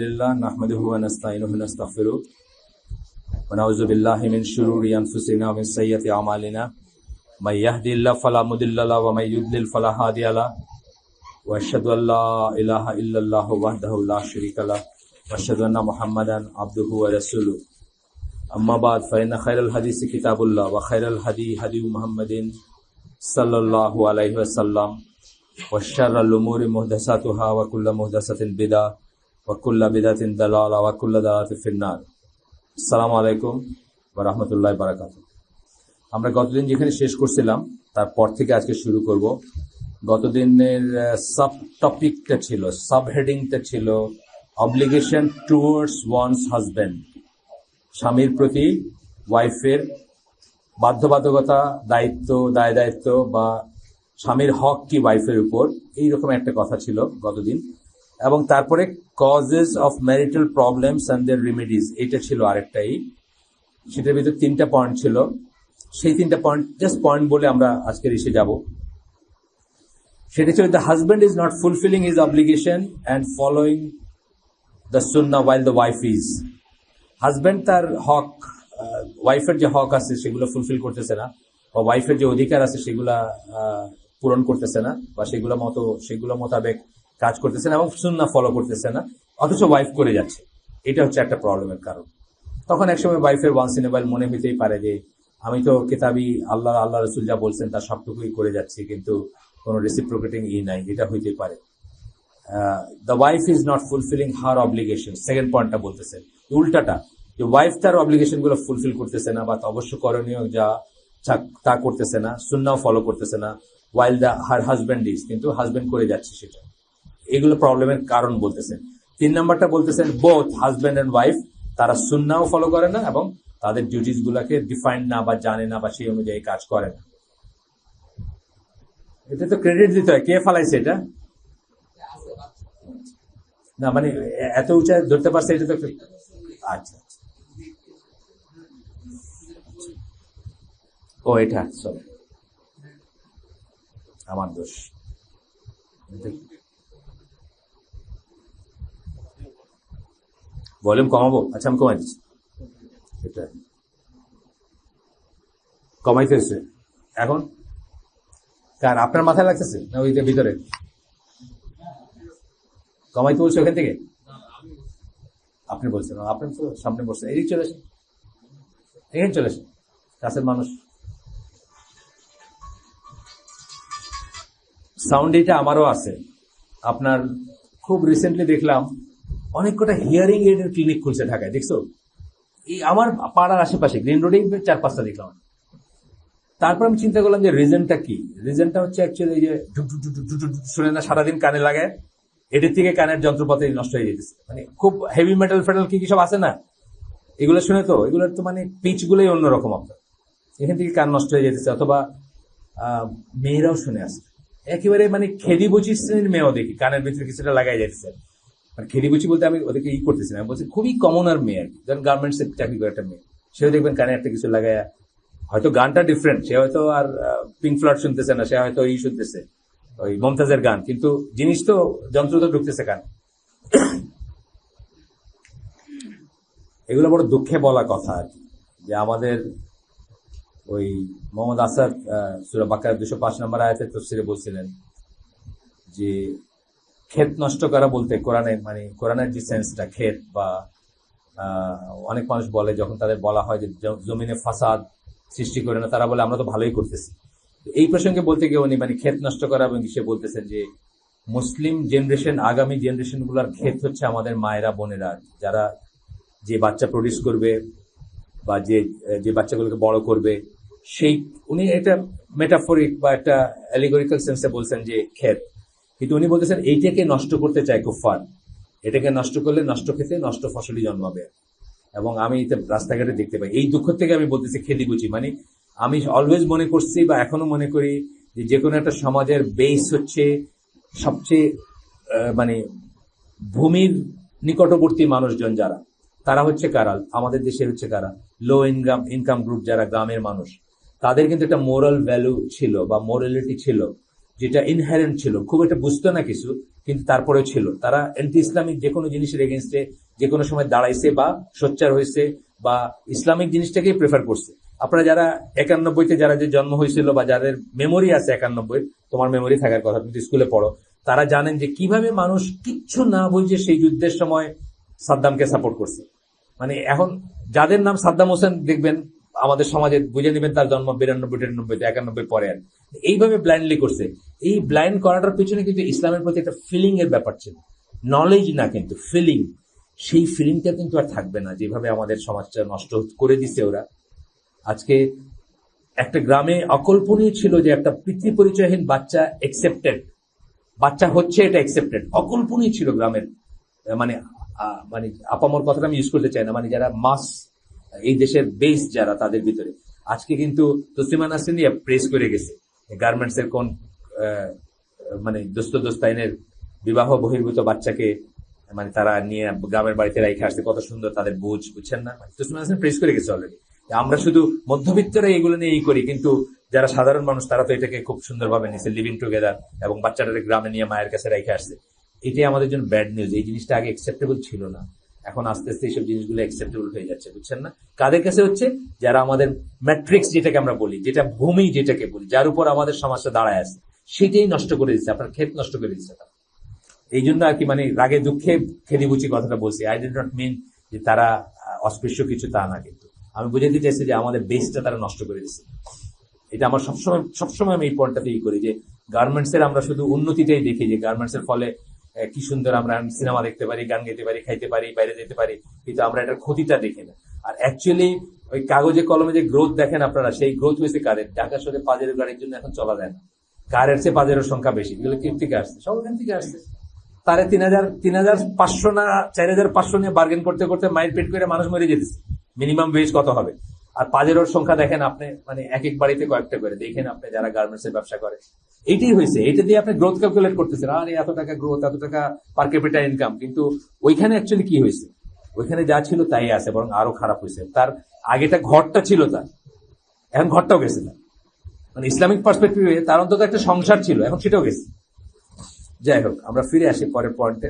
لله نحمده ونستعينه ونستغفره ونعوذ بالله من شرور انفسنا ومن سيئات اعمالنا من يهده الله فلا مضل له ومن يضلل فلا هادي له واشهد ان لا اله الا الله وحده لا شريك له واشهد ان محمدا عبده ورسوله اما بعد فان خير الحديث كتاب الله وخير الهدي هدي محمد صلى الله عليه وسلم وشر الامور محدثاتها وكل محدثة بدعة وكل بدعة ضلالة وكل ضلالة في النار। আসসালামু আলাইকুম ওয়া রাহমাতুল্লাহি ওয়া বারাকাতুহু। আমরা গতদিন যেখানে শেষ করছিলাম তারপর থেকে আজকে শুরু করব। গতদিনের সাব টপিকটা ছিল, সাব হেডিংটা ছিল অব্লিগেশন টুয়ার্ডস ওয়ানস হাজব্যান্ড, স্বামীর প্রতি ওয়াইফের বাধ্যবাধকতা, দায়িত্ব, দায়িত্ব বা স্বামীর হক কি ওয়াইফের উপর, এইরকম একটা কথা ছিল গতদিন। এবং তারপরে causes of marital problems and their remedies, এটা ছিল আরেকটাই। সেটার ভিতরে 3টা পয়েন্ট ছিল। সেই 3টা পয়েন্ট জাস্ট পয়েন্ট বলে আমরা আজকের এসে যাব। সেটা ছিল the husband is not fulfilling his obligation and following the সুন্নাহ while the wife is. Husband তার হক, ওয়াইফের যে হক আছে সেগুলো ফুলফিল করতেছে না, বা ওয়াইফের যে অধিকার আছে সেগুলা পূরণ করতেছে না, বা সেগুলো মোতাবেক কাজ করতেছে না এবং সুন্নাহ ফলো করতেছে না, অথচ ওয়াইফ করে যাচ্ছে। এটা হচ্ছে একটা প্রবলেমের কারণ। তখন একসময় ওয়াইফের ওয়ান্স ইন এ হোয়াইল মনে হইতেই পারে যে আমি তো কিতাবি আল্লাহ রসুল যা বলছেন তার সবটুকুই করে যাচ্ছি, কিন্তু কোনো রেসিপ্রোকেটিং নাই, এটা হইতেই পারে। The wife is not fulfilling her obligation, second পয়েন্টটা বলতেছে উল্টাটা, যে ওয়াইফ তার অব্লিগেশন গুলো ফুলফিল করতেছে না, বা অবশ্য করণীয় যা তা করতেছে না, সুন্নাহ ফলো করতেছে না, while the her husband is, কিন্তু হাজব্যান্ড করে যাচ্ছে সেটা। এগুলো প্রবলেমের কারণ বলতেছেন। 3 নম্বরটা বলতেছেন বোথ হাজব্যান্ড এন্ড ওয়াইফ তারা সুন্নাহ ফলো করে না এবং তাদের ডিউটিস গুলাকে ডিফাইন না বা জানে না বা সেই অনুযায়ী কাজ করে না। এটা তো ক্রেডিট দিতে হয়, কে ফালাইছে এটা? না মানে এত উঁচায় ধরতে পারছে, এটা তো আচ্ছা ও এটা সরি আমার দোষ। ভলিউম কমাবো? আচ্ছা আমি কমাই দিচ্ছি, এটা কমাইতে হচ্ছে এখন। কার আপনার মাথায় লাগতেছে না ওই ভিতরে কমাইতে বলছে ওখান থেকে? আপনি বলছেন, আপনি তো সামনে বসছেন, এদিক চলে আসেন, এখানে চলে আসেন, কাছের মানুষ। সাউন্ড এটা আমারও আছে। আপনার খুব রিসেন্টলি দেখলাম অনেক কটা হিয়ারিং এইডের ক্লিনিক খুলছে ঢাকায়, দেখছো? এই আমার পাড়ার আশেপাশে গ্রিন রোডে 4-5টা দেখলাম। তারপর আমি চিন্তা করলাম যে রিজনটা কি। রিজনটা হচ্ছে অ্যাকচুয়ালি এই যে শুনে না সারাদিন কানে লাগায়, এটির থেকে কানের যন্ত্রপাতি নষ্ট হয়ে যেতেছে। মানে খুব হেভি মেটাল ফেটাল কি সব আছে না, এগুলো শুনে তো এগুলোর তো মানে পিচ গুলোই অন্যরকম। আপনার এখান থেকে কান নষ্ট হয়ে যেতেছে, অথবা মেয়েরাও শুনে আসে একেবারে মানে খেদিবুচি শ্রেণীর মেয়েও দেখি কানের ভিতরে কিছুটা লাগাই যাচ্ছে। মানে খেদিবুচি বলতে আমি ওদেরকে করতেছি না, আমি বলছি খুবই কমন আর মেয়ে আর কি। যেমন গার্মেন্টস এর চাকরি করে একটা মেয়ে, সেও দেখবেন কানে একটা কিছু লাগায়, হয়তো গানটা ডিফারেন্ট, সে হয়তো আর পিঙ্ক ফ্লয়েড শুনতেছে না, সে হয়তো শুনতেছে ওই মমতাজের গান, কিন্তু জিনিস তো যন্ত্র তো ঢুকতেছে কানে। এগুলো বড় দুঃখে বলা কথা আর কি, যে আমাদের ওই মোহাম্মদ আসাদ সূরা বাকারা 205 নম্বর আয়াতের তাফসীরে বলছিলেন যে ক্ষেত নষ্ট করা বলতে কোরআনে মানে কোরআনের যে সেন্সটা ক্ষেত, বা অনেক মানুষ বলে যখন তাদের বলা হয় যে জমিনে ফাসাদ সৃষ্টি করে না, তারা বলে আমরা তো ভালোই করতেছি। এই প্রসঙ্গে বলতে গিয়ে উনি মানে ক্ষেত নষ্ট করা এবং সে বলতেছেন যে মুসলিম জেনারেশন, আগামী জেনারেশন গুলার ক্ষেত হচ্ছে আমাদের মায়েরা, বোনেরা, যারা যে বাচ্চা প্রডিউস করবে বা যে বাচ্চাগুলোকে বড় করবে, সেই উনি এটা মেটাফরিক বা একটা অ্যালিগরিক্যাল সেন্সে বলছেন যে ক্ষেত, কিন্তু উনি বলতেছেন এইটাকে নষ্ট করতে চায় কুফফার। এটাকে নষ্ট করলে নষ্ট খেতে নষ্ট ফসলই জন্মাবে। এবং আমি এটা রাস্তাঘাটে দেখতে পাই। এই দুঃখ থেকে আমি বলতেছি খেদিবুচি, মানে আমি অলওয়েজ মনে করছি বা এখনো মনে করি যে কোনো একটা সমাজের বেস হচ্ছে সবচেয়ে মানে ভূমির নিকটবর্তী মানুষজন যারা, তারা হচ্ছে কারা, আমাদের দেশে হচ্ছে কারা, লো ইনকাম গ্রুপ যারা, গ্রামের মানুষ। তাদের কিন্তু একটা মোরাল ভ্যালু ছিল বা মোরালিটি ছিল, যেটা ইনহেরেন্ট ছিল, খুব একটা বুঝতো না কিছু, কিন্তু তারপরেও ছিল, তারা অ্যান্টি ইসলামিক যে কোনো জিনিসের এগেনস্টে যে কোনো সময় দাঁড়াইছে বা সোচ্চার হয়েছে বা ইসলামিক জিনিসটাকেই প্রেফার করছে। আপনারা যারা 91-তে যারা যে জন্ম হয়েছিল বা যাদের মেমোরি আছে 91, তোমার মেমোরি থাকার কথা, তুমি স্কুলে পড়ো, তারা জানেন যে কিভাবে মানুষ কিচ্ছু না বুঝে সেই যুদ্ধের সময় সাদ্দামকে সাপোর্ট করছে। মানে এখন যাদের নাম সাদ্দাম হোসেন দেখবেন আমাদের সমাজে, বুঝে নেবেন তার জন্ম 92-93-তে, 91 পরে। আর এইভাবে ব্লাইন্ডলি করছে। এই ব্লাইন্ড করাটার পিছনে কিন্তু ইসলামের প্রতি একটা ফিলিং এর ব্যাপার ছিল, নলেজ না, কিন্তু ফিলিং। সেই ফিলিংটা কিন্তু আর থাকবে না, যেভাবে আমাদের সমাজটা নষ্ট করে দিছে ওরা। আজকে একটা গ্রামে অকল্পনীয় ছিল যে একটা পিতৃ পরিচয়হীন বাচ্চা একসেপ্টেড, বাচ্চা হচ্ছে এটা একসেপ্টেড, অকল্পনীয় ছিল গ্রামের। মানে মানে আপামর কথাটা আমি ইউজ করতে চাই না, মানে যারা মাস এই দেশের বেস যারা, তাদের ভিতরে আজকে কিন্তু তসলিমা নাসরিন প্রেস করে গেছে গার্মেন্টস এর কোন মানে দোস্তাইনের বিবাহ বহির্ভূত বাচ্চাকে মানে তারা নিয়ে গ্রামের বাড়িতে রেখে আসছে, কত সুন্দর তাদের বুঝছেন না? তসলিমা নাসরিন প্রেস করে গেছে অলরেডি। আমরা শুধু মধ্যবিত্তরা এগুলো নিয়ে করি, কিন্তু যারা সাধারণ মানুষ তারা তো এটাকে খুব সুন্দরভাবে নিচ্ছে, লিভিং টুগেদার, এবং বাচ্চাটাকে গ্রামে নিয়ে মায়ের কাছে রেখে আসছে। এটাই আমাদের জন্য ব্যাড নিউজ। এই জিনিসটা আগে অ্যাকসেপ্টেবল ছিল না, এখন আস্তে আস্তে এইসব জিনিসগুলো অ্যাকসেপ্টেবল হয়ে যাচ্ছে, বুঝছেন না? কাদের কাছে হচ্ছে? যারা আমাদের ম্যাট্রিক্স যেটাকে আমরা বলি, যেটা ভূমি যেটাকে বলি, যার উপর আমাদের সমাজটা দাঁড়ায় আছে, সেটাই নষ্ট করে দিচ্ছে, আপনার ক্ষেত নষ্ট করে দিচ্ছে। এই জন্য আর কি, মানে রাগে দুঃখে খেদিবুচি কথাটা বলছি। আই ডিড নট মিন যে তারা অস্পৃশ্য কিছু, তা না, কিন্তু আমি বুঝাতে চাইছি যে আমাদের বেসটা তারা নষ্ট করে দিচ্ছে। এটা আমার সবসময় আমি এই পয়েন্টটাতে করি যে গার্মেন্টস এর আমরা শুধু উন্নতিটাই দেখি, যে গার্মেন্টস এর ফলে কি সুন্দর আমরা সিনেমা দেখতে পারি, গান গাইতে পারি, খাইতে পারি, বাইরে যেতে পারি, কিন্তু আমরা এটার ক্ষতিটা দেখি না। আর অ্যাকচুয়ালি ওই কাগজে কলমে যে গ্রোথ দেখেন আপনারা, সেই গ্রোথ হয়েছে কারের? ঢাকা শহরে পাজেরো গাড়ির জন্য এখন চলা যায় না, কারের চেয়ে পাজেরোর সংখ্যা বেশি। এগুলো কি থেকে আসছে? সব এখান থেকে আসছে। তারে 3,500 না 4,500 নিয়ে বার্গেন করতে করতে মাইল পেট করে মানুষ মরে যেতেছে। মিনিমাম ওয়েজ কত হবে? আর পাজেরোর সংখ্যা দেখেন আপনি, মানে এক এক বাড়িতে কয়েকটা করে দেখেন আপনি, যারা গার্মেন্টস এর ব্যবসা করে। এইটাই হয়েছে, এটা দিয়ে আপনি গ্রোথ ক্যালকুলেট করতেছেন, আর এত টাকা গ্রোথ, এত টাকা পার ক্যাপিটা ইনকাম, কিন্তু ওইখানে অ্যাকচুয়ালি কি হয়েছে? ওইখানে যা ছিল তাই আছে, বরং আরো খারাপ হয়েছে। তার আগেটা ঘরটা ছিল তার, এখন ঘরটাও গেছে না। মানে ইসলামিক পার্সপেক্টিভে তার অন্তত একটা সংসার ছিল, এখন সেটাও গেছে। যাই হোক, আমরা ফিরে আসি পরের পয়েন্টে।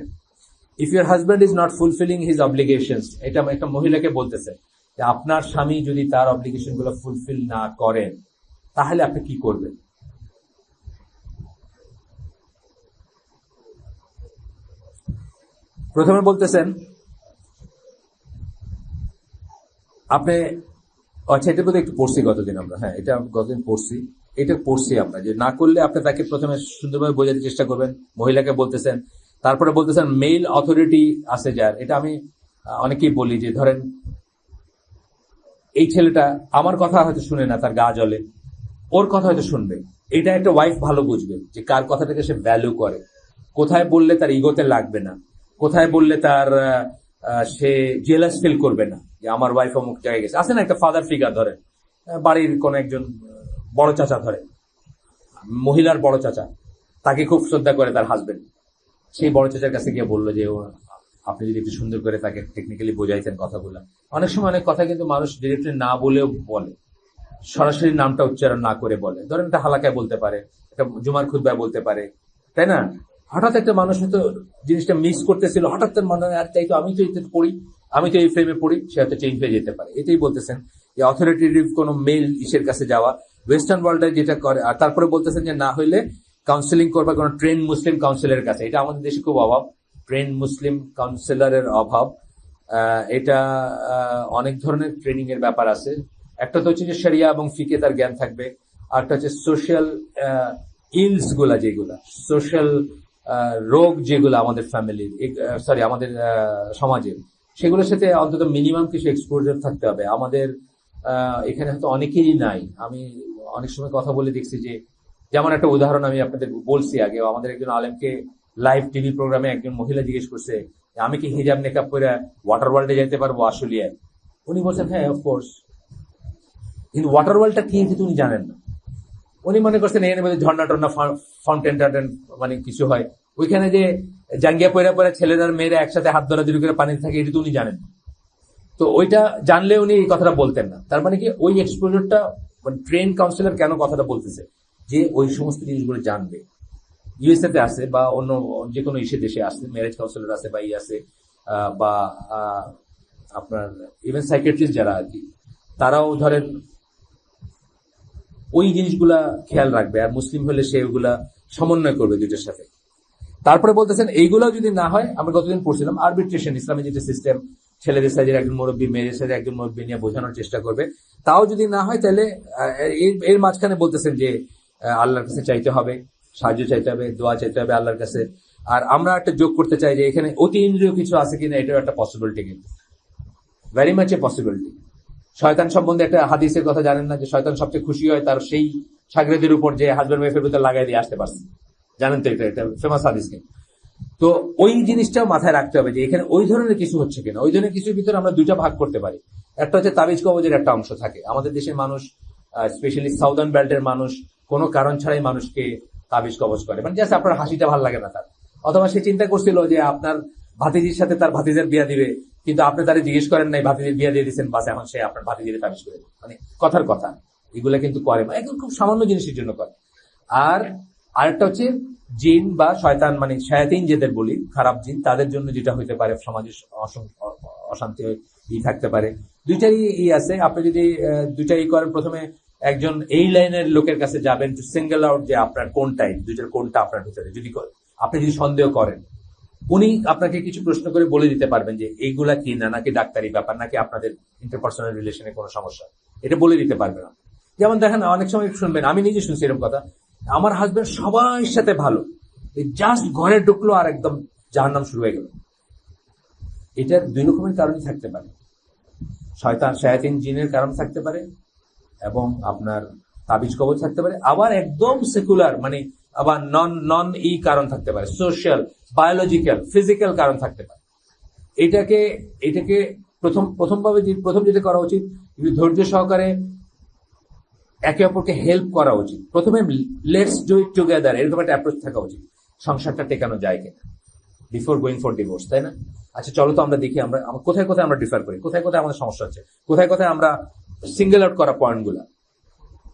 If your husband is not fulfilling his obligations, এটা একটা মহিলাকে বলতেছে যে আপনার স্বামী যদি তার অব্লিগেশন গুলো ফুলফিল না করেন, তাহলে আপনি কি করবেন? প্রথমে বলতেছেন আপনি, আচ্ছা এটা বোধহয় একটু পড়ছি গতদিন আমরা, হ্যাঁ এটা গতদিন পড়ছি, এটা পড়ছি আমরা, যে না করলে আপনি তাকে প্রথমে সুন্দরভাবে বোঝাতে চেষ্টা করবেন, মহিলাকে বলতেছেন। তারপরে বলতেছেন মেল অথরিটি আছে যার, এটা আমি অনেকেই বলি যে ধরেন এই ছেলেটা আমার কথা হয়তো শুনে না, তার গা জ্বলে, ওর কথা হয়তো শুনবে। এটা একটা ওয়াইফ ভালো বুঝবে যে কার কথাটাকে সে ভ্যালু করে, কোথায় বললে তার ইগোতে লাগবে না, কোথায় বললে তার সে জেলাস ফিল করবে না যে আমার ওয়াইফ অমুক জায়গায় গেছে। আছে না একটা ফাদার ফিগার, ধরেন বাড়ির কোন একজন বড় চাচা, ধরে মহিলার বড় চাচা, তাকে খুব শ্রদ্ধা করে তার হাজবেন্ড, সেই বড় চাচার কাছে গিয়ে বললো যে আপনি যদি একটু সুন্দর করে তাকে টেকনিক্যালি বোঝাইতেন কথাগুলো। অনেক সময় অনেক কথা কিন্তু মানুষ ডিরেক্টলি না বলেও বলে, সরাসরি নামটা উচ্চারণ না করে বলে। ধরেন একটা হালাকায় বলতে পারে, একটা জুমার খুতবায় বলতে পারে, তাই না? হঠাৎ একটা মানুষ হয়তো জিনিসটা মিস করতেছিল, হঠাৎ তার মনে হয় আর তাই তো আমি তো এতে পড়ি, আমি তো এই ফ্রেমে পড়ি, সে হয়তো চেঞ্জ হয়ে যেতে পারে। এটাই বলতেছেন যে অথরিটেটিভ কোনো মেল ইসের কাছে যাওয়া, ওয়েস্টার্ন ওয়ার্ল্ডে যেটা করে। আর তারপরে বলতেছেন যে না হইলে কাউন্সিলিং করবা কোনো ট্রেন মুসলিম কাউন্সিলের কাছে। এটা আমাদের দেশে খুব অভাব, ট্রেন মুসলিম কাউন্সিলরের অভাব। এটা অনেক ধরনের ট্রেনিং এর ব্যাপার আছে। একটা তো হচ্ছে যে শরিয়া এবং ফিকে তার জ্ঞান থাকবে, আর একটা হচ্ছে সোশ্যাল ইলস গুলা, যেগুলা সোশ্যাল রোগ যেগুলো আমাদের ফ্যামিলির, সরি আমাদের সমাজের, সেগুলোর সাথে অন্তত মিনিমাম কিছু এক্সপোজার থাকতে হবে। আমাদের এখানে হয়তো অনেকেরই নাই। আমি অনেক সময় কথা বলে দেখছি যে, যেমন একটা উদাহরণ আমি আপনাদের বলছি আগে, আমাদের একজন আলেমকে লাইভ টিভি প্রোগ্রামে একজন মহিলা জিজ্ঞেস করছে আমি কি হিজাব মেকআপ করে ওয়াটার ওয়ার্ল্ডে যেতে পারবো আশুলিয়ায়? উনি বলছেন হ্যাঁ অফকোর্স, কিন্তু ওয়াটার ওয়ার্ল্ডটা কি কিন্তু উনি জানেন না। উনি মনে করছেন এখানে বোধহয় ঝর্ণা টর্ণা ফাউন্টেন টাউন্টেন মানে কিছু হয়, ওইখানে যে জাঙ্গিয়া পয়রা পরে ছেলেরা মেয়েরা একসাথে হাত ধরাধরি করে পানি থাকে, এটা তো উনি জানেন। তো ওইটা জানলে উনি এই কথাটা বলতেন না। তার মানে কি ওই এক্সপোজারটা, ট্রেন কাউন্সিলর কেন কথাটা বলতেছে যে ওই সমস্ত জিনিসগুলো জানবে। ইউএসএ তে আছে বা অন্য যে কোনো দেশে আছে, ম্যারেজ কাউন্সিলর আছে বা আছে, বা আপনার ইভেন সাইকিয়াট্রিস্ট যারা আর কি, তারাও ধরেন ওই জিনিসগুলা খেয়াল রাখবে, আর মুসলিম হলে সে ওগুলা সমন্বয় করবে দুইটার সাথে। তারপরে বলতেছেন এইগুলো যদি না হয়, আমরা গতদিন পড়ছিলাম আরবিট্রেশন, ইসলামের যেটা সিস্টেম, ছেলেদের সাইজের একজন মুরব্বী, মেয়েদের সাইজের একজন মুরব্বী নিয়ে বোঝানোর চেষ্টা করবে। তাও যদি না হয় তাহলে এর মাঝখানে বলতেছেন যে আল্লাহর কাছে চাইতে হবে, সাহায্য চাইতে হবে, দোয়া চাইতে হবে আল্লাহর কাছে। আর আমরা একটা যোগ করতে চাই যে এখানে অতি ইন্দ্রিয় কিছু আছে কিনা, এটাও একটা পসিবিলিটি, কিন্তু ভেরি মাচ এ পসিবিলিটি। শয়তান সম্বন্ধে একটা হাদিসের কথা জানেন না, যে শয়তান সবচেয়ে খুশি হয় তার সেই সাগরেদের উপর যে হাজব্যান্ড ওয়াইফের ভিতরে লাগাই দিয়ে আসতে পারছে, জানেন তো, এটা ফেমাস হাদিস। তো ওই জিনিসটাও মাথায় রাখতে হবে যে এখানে ওই ধরনের কিছু হচ্ছে কিনা। ওই ধরনের কিছুর ভিতরে আমরা দুইটা ভাগ করতে পারি। একটা হচ্ছে তাবিজ কবজের একটা অংশ থাকে। আমাদের দেশের মানুষ, স্পেশালি সাউদার্ন বেল্টের মানুষ, কোনো কারণ ছাড়াই মানুষকে তাবিজ কবজ করে, মানে জাস্ট আপনার হাসিটা ভালো লাগে না তার, অথবা সে চিন্তা করছিল যে আপনার ভাতিজির সাথে তার ভাতিজার বিয়া দিবে, কিন্তু আপনি তারা জিজ্ঞেস করেন নাই, ভাতিজির বিয়া দিয়ে দিচ্ছেন, বাস এখন সে আপনার ভাতিজির তাবিজ করে দেবে। মানে কথার কথা, এগুলা কিন্তু করে না, একদম খুব সামান্য জিনিসের জন্য করে। আর আরেকটা হচ্ছে জিন বা শয়তান, মানে শায়াতিন যেদের বলি, খারাপ জিন, তাদের জন্য যেটা হইতে পারে সমাজে অশান্তি থাকতে পারে। দুইটাই আছে। আপনি যদি দুইটাই করেন, প্রথমে একজন এই লাইনের লোকের কাছে যাবেন টু সিঙ্গেল আউট যে আপনার কোন টাইপ, দুইটার কোনটা আপনার ভিতরে, যদি আপনি যদি সন্দেহ করেন, উনি আপনাকে কিছু প্রশ্ন করে বলে দিতে পারবেন যে এইগুলা কি না, নাকি ডাক্তারি ব্যাপার, নাকি আপনাদের ইন্টারপার্সোনাল রিলেশনে কোনো সমস্যা, এটা বলে দিতে পারবেন। যেমন দেখেন, অনেক সময় শুনবেন, আমি নিজে শুনছি এরকম কথা, আমার হাজবেন্ড সবার সাথে ভালো, জাস্ট ঘরে ঢুকলো আর একদম জাহান্নাম শুরু হয়ে গেল। এটার দুই রকমের কারণই থাকতে পারে। শয়তান শায়াতিন জিনের কারণ থাকতে পারে, এবং আপনার তাবিজ কবজ থাকতে পারে। আবার একদম সেকুলার, মানে আবার নন কারণ থাকতে পারে, সোশ্যাল, বায়োলজিক্যাল, ফিজিক্যাল কারণ থাকতে পারে। এটাকে প্রথম যেটা করা উচিত, ধৈর্য সহকারে একে অপরকে হেল্প করা উচিত। প্রথমে লেটস ডু ইট টুগেদার, এরকম একটা অ্যাপ্রোচ থাকা উচিত, সংসারটা টেকানো যায় কিনা, বিফোর গোয়িং ফর ডিভোর্স, তাই না? আচ্ছা, চলো তো আমরা দেখি আমরা কোথায় কোথায় আমরা ডিফার করি, কোথায় কোথায় আমাদের সমস্যা হচ্ছে, কোথায় কোথায় আমরা সিঙ্গেল আউট করা পয়েন্ট গুলা।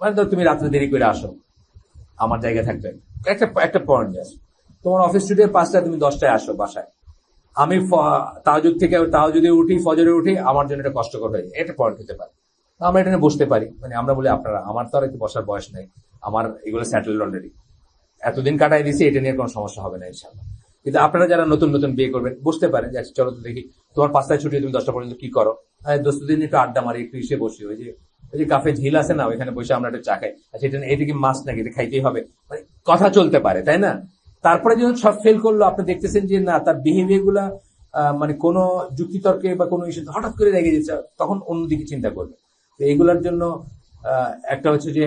মানে ধর তুমি রাত্রে দেরি করে আসো, আমার জায়গায় থাকতে একটা পয়েন্ট আছে, তোমার অফিস ছুটির 5টায়, তুমি 10টায় আসো বাসায়, আমি তাহাজ্জুদে উঠি, ফজরে উঠি, আমার জন্য এটা কষ্টকর হয়ে যায়, এটা পয়েন্ট হতে পারে। আমরা এটা নিয়ে বসতে পারি, মানে আমরা বলি আপনারা, আমার তো আর একটু বসার বয়স নেই, আমার এগুলো সেটেলড অলরেডি, এতদিন কাটাই দিছি, এটা নিয়ে কোনো সমস্যা হবে না ইনশাআল্লাহ। কিন্তু আপনারা যারা নতুন নতুন বিয়ে করবেন, বুঝতে পারেন যে চলো তো দেখি, তোমার 5টায় ছুটি, তুমি 10টা পর্যন্ত কি করো? দোস্ত দিন একটু আড্ডা মারি, একটু এসে বসি, ওই যে কাফে ঝিল আছে না, ওইখানে বসে আমরা একটু চা খাই। আচ্ছা, এটা কি মাছ নাকি, এটা খাইতেই হবে, মানে কথা চলতে পারে, তাই না? তারপরে যখন সব ফেল করলো, আপনি দেখতেছেন যে না, তার বিহেভিয়ার গুলা মানে কোনো যুক্তিতর্কে বা কোনো ইস্যু হঠাৎ করে রেগে যাচ্ছে, তখন অন্যদিকে চিন্তা করবে। তো এইগুলোর জন্য একটা হচ্ছে যে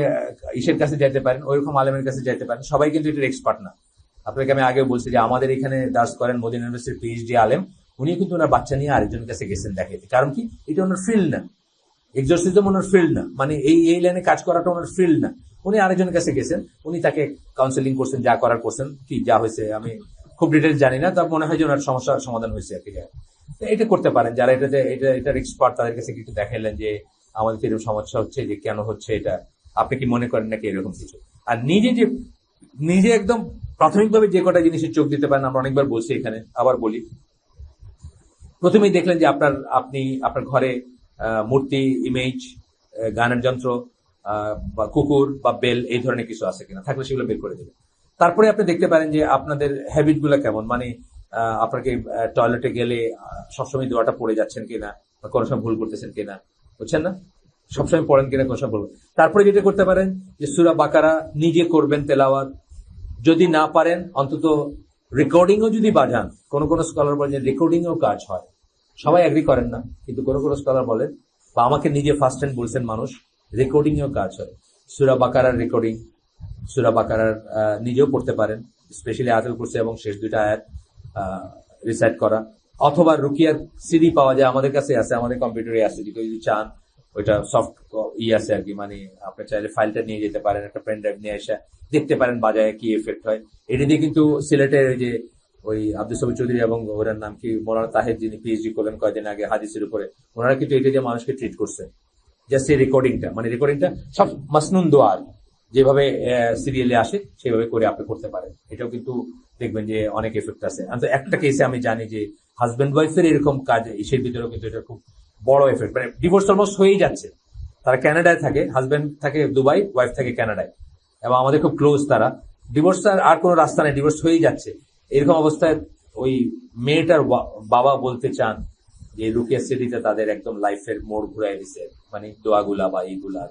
ইসের কাছে যাইতে পারেন, ওইরকম আলেমের কাছে যাইতে পারেন। সবাই কিন্তু এটার এক্সপার্ট না। আপনাকে আমি আগে বলছি যে আমাদের এখানে দার্স করেন মদিনা ইউনিভার্সিটির পিএইচডি আলেম, উনি কিন্তু ওনার বাচ্চা নিয়ে আরেকজনের কাছে গেছেন দেখাইতে। কারণ কি, এটা ওনার ফিল্ড না, এক্সোরসিজম ওনার ফিল্ড না, মানে এই লাইনে কাজ করাটা ওনার ফিল্ড না। উনি আরেকজনের কাছে গেছেন, উনি তাকে কাউন্সেলিং করছেন, যা করার করছেন, কি যা হয়েছে আমি খুব ডিটেলস জানি না, তার মনে হয় যে ওনার সমস্যার সমাধান হয়েছে আর কি। এটা করতে পারেন, যারা এটার এক্সপার্ট, তাদের কাছে একটু দেখাইলেন যে আমাদের এরকম সমস্যা হচ্ছে, যে কেন হচ্ছে এটা, আপনি কি মনে করেন নাকি, এরকম কিছু। আর নিজে একদম প্রাথমিকভাবে যে কটা জিনিসের চোখ দিতে পারেন, আমরা অনেকবার বলছি এখানে, আবার বলি। প্রথমেই দেখলেন যে আপনার ঘরে মূর্তি, ইমেজ, গানের যন্ত্র, বা কুকুর বা বেল, এই ধরনের কিছু আছে কিনা, থাকলে সেগুলো বের করে দেবেন। তারপরে আপনি দেখতে পারেন যে আপনাদের হ্যাবিট গুলো কেমন, মানে আপনাকে টয়লেটে গেলে সবসময় দোয়াটা পড়ে যাচ্ছেন কিনা, বা কোনো সময় ভুল করতেছেন কিনা, বুঝছেন না, সবসময় পড়েন কিনা, কোনো সময় বলবেন। তারপরে যেটা করতে পারেন যে সূরা বাকারা নিজে করবেন তেলাওয়াত, যদি না পারেন অন্তত রেকর্ডিংও যদি বাজান। কোন স্কলার বলেন যে রেকর্ডিংও কাজ হয়, সবাই এগ্রি করেন না, কিন্তু কোন স্কলার বলেন, বা আমাকে নিজে ফার্স্ট হ্যান্ড বলছেন মানুষ, রেকর্ডিংও কাজ হয়। সূরা বাকারার রেকর্ডিং, সূরা বাকারার নিজেও পড়তে পারেন, স্পেশালি আয়াতুল কুরসি এবং শেষ 2টা আয়াত রিসাইট করা, অথবা রুকিয়ার সিডি পাওয়া যায়, আমাদের কাছে আছে, আমাদের কম্পিউটারে আছে, যদি চান ওইটা সফট আছে আর কি, মানে আপনি চাইলে ফাইলটা নিয়ে যেতে পারেন, একটা পেন ড্রাইভ নিয়ে এসে দেখতে পারেন বাজায় কি এফেক্ট হয়। এটা দিয়ে কিন্তু সিলেটের ওই আব্দুল সবির চৌধুরী এবং ওনার নাম কি মৌলানা তাহের, যিনি পিএইচডি করলেন কয়েকদিন আগে হাদিসের উপরে, ওনারা কিন্তু এটা দিয়ে মানুষকে ট্রিট করছে, জাস্ট এই রেকর্ডিংটা, মানে রেকর্ডিংটা সব মাসনুন দোয়া, যেভাবে সিরিয়ালে আসে সেভাবে করে আপনি করতে পারেন। এটাও কিন্তু দেখবেন যে অনেক এফেক্ট আছে। একটা কেসে আমি জানি যে হাজব্যান্ড ওয়াইফের এরকম কাজ, এসের ভিতরেও কিন্তু এটা খুব বড় এফেক্ট, মানে ডিভোর্স অলমোস্ট হয়েই যাচ্ছে। তারা কানাডায় থাকে, হাজব্যান্ড থাকে দুবাই, ওয়াইফ থাকে কানাডায়, এবং আমাদের খুব ক্লোজ তারা। ডিভোর্স আর কোনো রাস্তা নেই, ডিভোর্স হয়েই যাচ্ছে। এরকম অবস্থায় ওই মেয়েটার বাবা বলতে চান যে রুকিয়া সিটিতে তাদের একদম লাইফের মোড় ঘুরাই দিছে, মানে দোয়াগুলা বা এইগুলা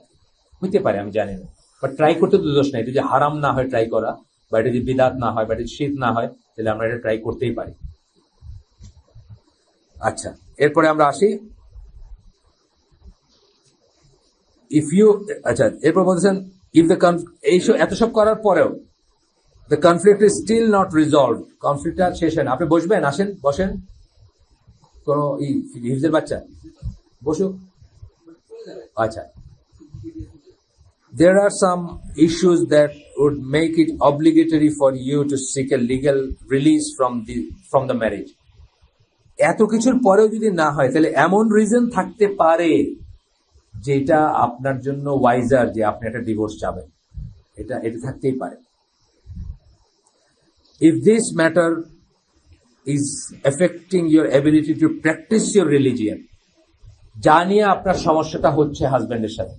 হইতে পারে, আমি জানি না। বাট ট্রাই করতে তো দোষ নাই। এটা যে হারাম না হয় ট্রাই করা, বা এটা যে বিদাত না হয়, বা এটা শীত না হয়, তাহলে আমরা এটা ট্রাই করতেই পারি। আচ্ছা, এরপরে আমরা আসি ইফ ইউ, আচ্ছা এরপর বলছেন ইফ দ্য এত সব করার পরেও the conflict is still not resolve, কনফ্লিক্টটা শেষ হয় না। আপনি বসবেন, আসেন বসেন, কোন হিফজের বাচ্চা বসুক। আচ্ছা, there are some issues that would make it obligatory for you to seek a legal release from the marriage. এত কিছুর পরেও যদি না হয়, তাহলে এমন রিজন থাকতে পারে যেটা আপনার জন্য ওয়াইজার যে আপনি একটা ডিভোর্স চাবেন, এটা থাকতেই পারে। If this matter is affecting your ability to practice your religion, যা নিয়ে আপনার সমস্যাটা হচ্ছে হাজবেন্ডের সাথে,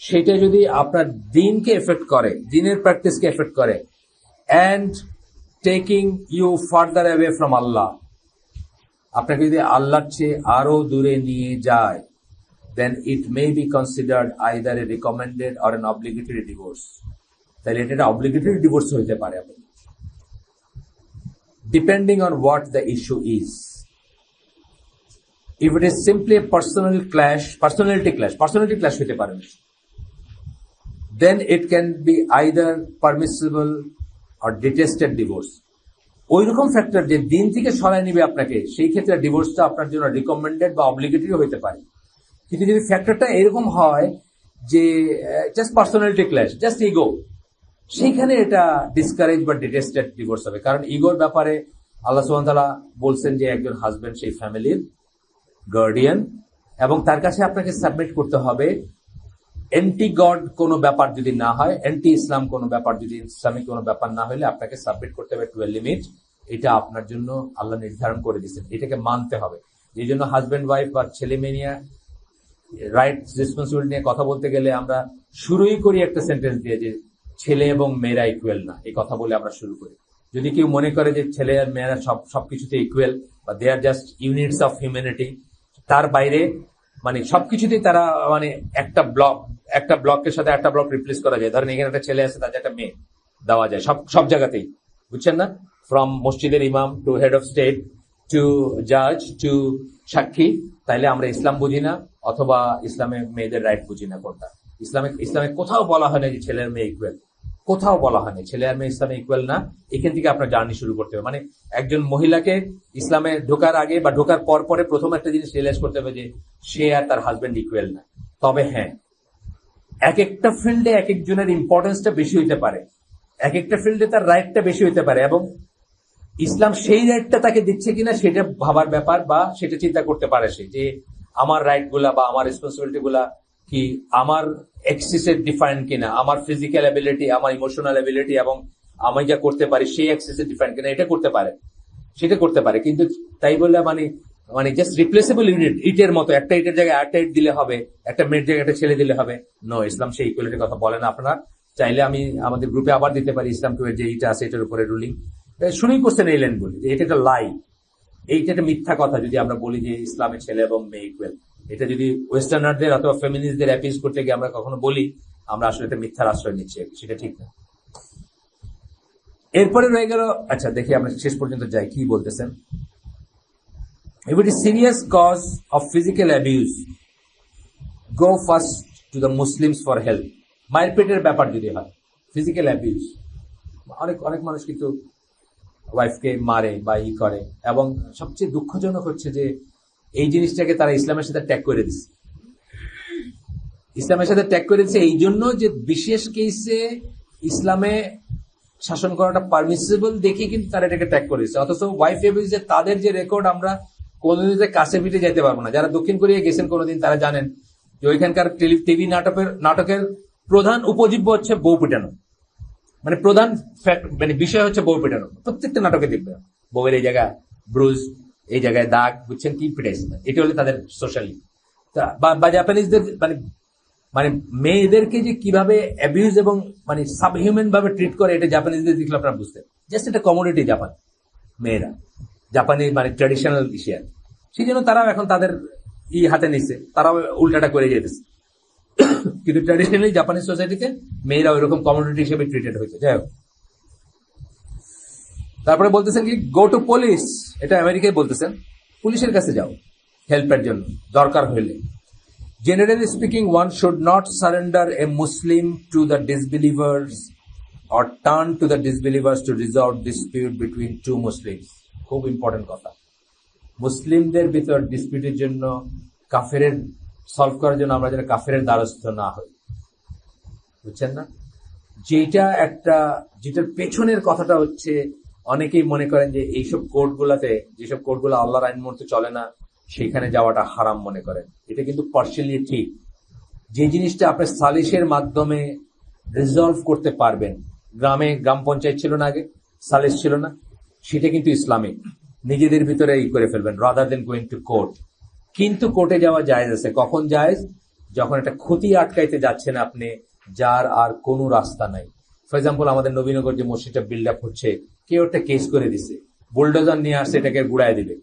সেটা যদি আপনার দিনকে এফেক্ট করে, দিনের প্র্যাকটিসকে এফেক্ট করে, and taking you further away from Allah, আপনাকে যদি আল্লাহর চেয়ে আরো দূরে নিয়ে যায়, then it may be considered either a recommended or an obligatory divorce. তাহলে এটা obligatory divorce হইতে পারে, depending on what the issue is. If it is simply a personality clash হইতে পারে, then it can be either permissible or detested divorce. ওইরকম factor যে দিন থেকে সরাই নিবে আপনাকে, সেই ক্ষেত্রে ডিভোর্সটা আপনার জন্য রিকমেন্ডেড বা অব্লিগেটরি হইতে পারে। কিন্তু যদি ফ্যাক্টরটা এরকম হয় যে just personality clash, just ego, সেইখানে এটা ডিসকারেজ বা ডিটেস্টেড ডিভোর্স হবে। কারণ ইগোর ব্যাপারে আল্লাহ সুবহানাহু ওয়া তাআলা বলছেন যে একজন হাজবেন্ড সেই ফ্যামিলির গার্ডিয়ান, এবং তার কাছে আপনাকে সাবমিট করতে হবে। এন্টি গড কোনো ব্যাপার যদি না হয়, এন্টি ইসলাম কোনো ব্যাপার যদি ইসলামিক কোনো ব্যাপার না হলে আপনাকে সাবমিট করতে হবে টু এ লিমিট। এটা আপনার জন্য আল্লাহ নির্ধারণ করে দিচ্ছেন, এটাকে মানতে হবে। এই জন্য হাজব্যান্ড ওয়াইফ বা ছেলে মেয়ে নিয়ে রাইট রেসপন্সিবিলিটি নিয়ে কথা বলতে গেলে আমরা শুরুই করি একটা সেন্টেন্স দিয়ে যে ছেলে এবং মেয়েরা ইকুয়াল না, এই কথা বলে আমরা শুরু করি। যদি কেউ মনে করে যে ছেলে আর মেয়েরা সবকিছুতে ইকুয়াল বা দে আর জাস্ট ইউনিটস অফ হিউম্যানিটি, তার বাইরে মানে সবকিছুতেই তারা মানে একটা ব্লকের সাথে একটা ব্লক রিপ্লেস করা যায়। ধরেন এখানে একটা ছেলে আছে, তার একটা মেয়ে দেওয়া যায় সব জায়গাতেই, বুঝছেন না? ফ্রম মসজিদের ইমাম to head of state to জাজ টু সাক্ষী। তাইলে আমরা ইসলাম বুঝি না, অথবা ইসলামে মেয়েদের রাইট বুঝি না কোনটা। ইসলামে কোথাও বলা হয় না যে ছেলে আর মেয়ে ইকুয়াল, কোথাও বলা হয়নি ছেলে আর মেয়ে ইসলামে ইকুয়াল না। এখান থেকে আপনার জার্নি শুরু করতে হবে। মানে একজন মহিলাকে ইসলামে ঢোকার আগে বা ঢোকার পরে প্রথম একটা জিনিস রিয়েলাইজ করতে হবে যে সে আর তার হাজবেন্ড ইকুয়াল না। তবে হ্যাঁ, এক একটা ফিল্ডে এক একজনের ইম্পর্টেন্সটা বেশি হইতে পারে, এক একটা ফিল্ডে তার রাইটটা বেশি হইতে পারে, এবং ইসলাম সেই রাইটটা তাকে দিচ্ছে কিনা সেটা ভাবার ব্যাপার, বা সেটা চিন্তা করতে পারে সে যে আমার রাইট গুলা বা আমার রেসপন্সিবিলিটি গুলা কি আমার এক্সিসে ডিফাইন কিনা, আমার ফিজিক্যাল অ্যাবিলিটি, আমার ইমোশনাল অ্যাবিলিটি এবং আমি যা করতে পারি সেই এক্সিসে ডিফাইন কিনা, এটা করতে পারে, সেটা করতে পারে। কিন্তু তাই বলে মানে জাস্ট রিপ্লেসেবল ইউনিট, ইটের মতো একটা ইটের জায়গায় আরেকটা ইট দিলে হবে, একটা মেয়ের জায়গায় একটা ছেলে দিলে হবে, নো, ইসলাম সেই ইকুয়ালিটির কথা বলে না। আপনারা চাইলে আমি আমাদের গ্রুপে আবার দিতে পারি ইসলাম টু এর যে ইটা আছে এটার উপরে রুলিং, শুনেই করছেন এই লাইন বলি যে এটা একটা লাই, এইটা একটা মিথ্যা কথা। যদি আমরা বলি যে ইসলামের ছেলে এবং মেয়ে ইকুয়াল, এটা যদি ওয়েস্টার্নারদের অথবা ফেমিনিস্টদের অ্যাপিজ করতে গিয়ে আমরা কখনো বলি, আমরা আসলে এটা মিথ্যার আশ্রয় নিচ্ছি, সেটা ঠিক না। এরপরে রয়ে গেল, আচ্ছা দেখি আমরা শেষ পর্যন্ত যাই কি বলতেছেন। If it is serious cause of physical abuse, go first to the Muslims for help. মায়ের পেটের ব্যাপার যদি হয়, ফিজিক্যাল অ্যাবিউজ, অনেক মানুষ কিন্তু ওয়াইফকে মারে বা করে, এবং সবচেয়ে দুঃখজনক হচ্ছে যে এই জিনিসটাকে তারা ইসলামের সাথে ট্যাগ করে দিচ্ছে। ইসলামের সাথে ট্যাগ করে দিচ্ছে এই জন্য যে বিশেষ কেসে ইসলামে শাসন করাটা পারমিসিবল দেখে কিন্তু তারা এটাকে ট্যাগ করে দিচ্ছে। অথচ ওয়াইফ অ্যাবিউজে তাদের যে রেকর্ড আমরা কোনোদিন কাছে পিঠে যেতে পারবো না। যারা দক্ষিণ কোরিয়া গেছেন কোনোদিন তারা জানেন যে ওইখানকার টিভি নাটকের প্রধান উপজীব্য হচ্ছে বউ পিটানো, মানে প্রধান মানে বিষয় হচ্ছে বউ পিটানো। প্রত্যেকটা নাটকে দেখবে বউয়ের এই জায়গায় ব্রুজ, এই জায়গায় দাগ, বুঝছেন কি পিটাইছে, এটা হলো তাদের সোশ্যালি। বা জাপানিজদের মানে মানে মেয়েদেরকে যে কিভাবে অ্যাবিউজ এবং মানে সাবহিউম্যান ভাবে ট্রিট করে, এটা জাপানিজদের দেখলে আপনারা বুঝতে, জাস্ট এটা কমোডিটি জাপান, মেয়েরা জাপানি মানে ট্র্যাডিশনাল এশিয়ান, সেই জন্য তারাও এখন তাদের হাতে নিচ্ছে, তারাও উল্টাটা করে যেতেছে। কিন্তু ট্র্যাডিশনালি জাপানিজ সোসাইটিতে মেয়েরা ওইরকম কমোডিটি হিসেবে ট্রিটেড হয়েছে। যাই হোক, তারপরে বলতেছেন কি গো টু পুলিশ, এটা আমেরিকায় বলতেছেন, পুলিশের কাছে যাও হেল্পের জন্য দরকার হইলে। Generally speaking, one should not surrender A Muslim to the disbelievers or turn to the disbelievers to resolve dispute between two Muslims. খুব ইম্পর্টেন্ট কথা। মুসলিমদের ভিতর ডিসপিউটের জন্য, কাফেরের সলভ করার জন্য আমরা যেন কাফেরের দ্বারস্থ না হই, বুঝছেন না? যেটার পেছনের কথাটা হচ্ছে, অনেকেই মনে করেন যে এইসব কোর্টগুলাতে, যেসব কোর্টগুলো আল্লাহর আইন মতো চলে না, সেখানে যাওয়াটা হারাম মনে করেন। এটা কিন্তু পার্সিয়ালি ঠিক। যে জিনিসটা আপনি সালিশের মাধ্যমে রিজলভ করতে পারবেন, গ্রাম পঞ্চায়েত ছিল না আগে, সালিশ ছিল না, সেটা কিন্তু ইসলামিক, নিজেদের ভিতরে করে ফেলবেন rather than going to court. কিন্তু কোর্টে যাওয়া জায়েজ আছে। কখন জায়েজ? যখন একটা ক্ষতি আটকাইতে যাচ্ছেন আপনি, যার আর কোনো রাস্তা নাই। ফর এক্সাম্পল, আমাদের নবীনগর যে মসজিদটা বিল্ড আপ হচ্ছে, কেউ একটা কেস করে দিছে, বুলডোজার নিয়ে আসছে, এটাকে গুড়ায় দিবে।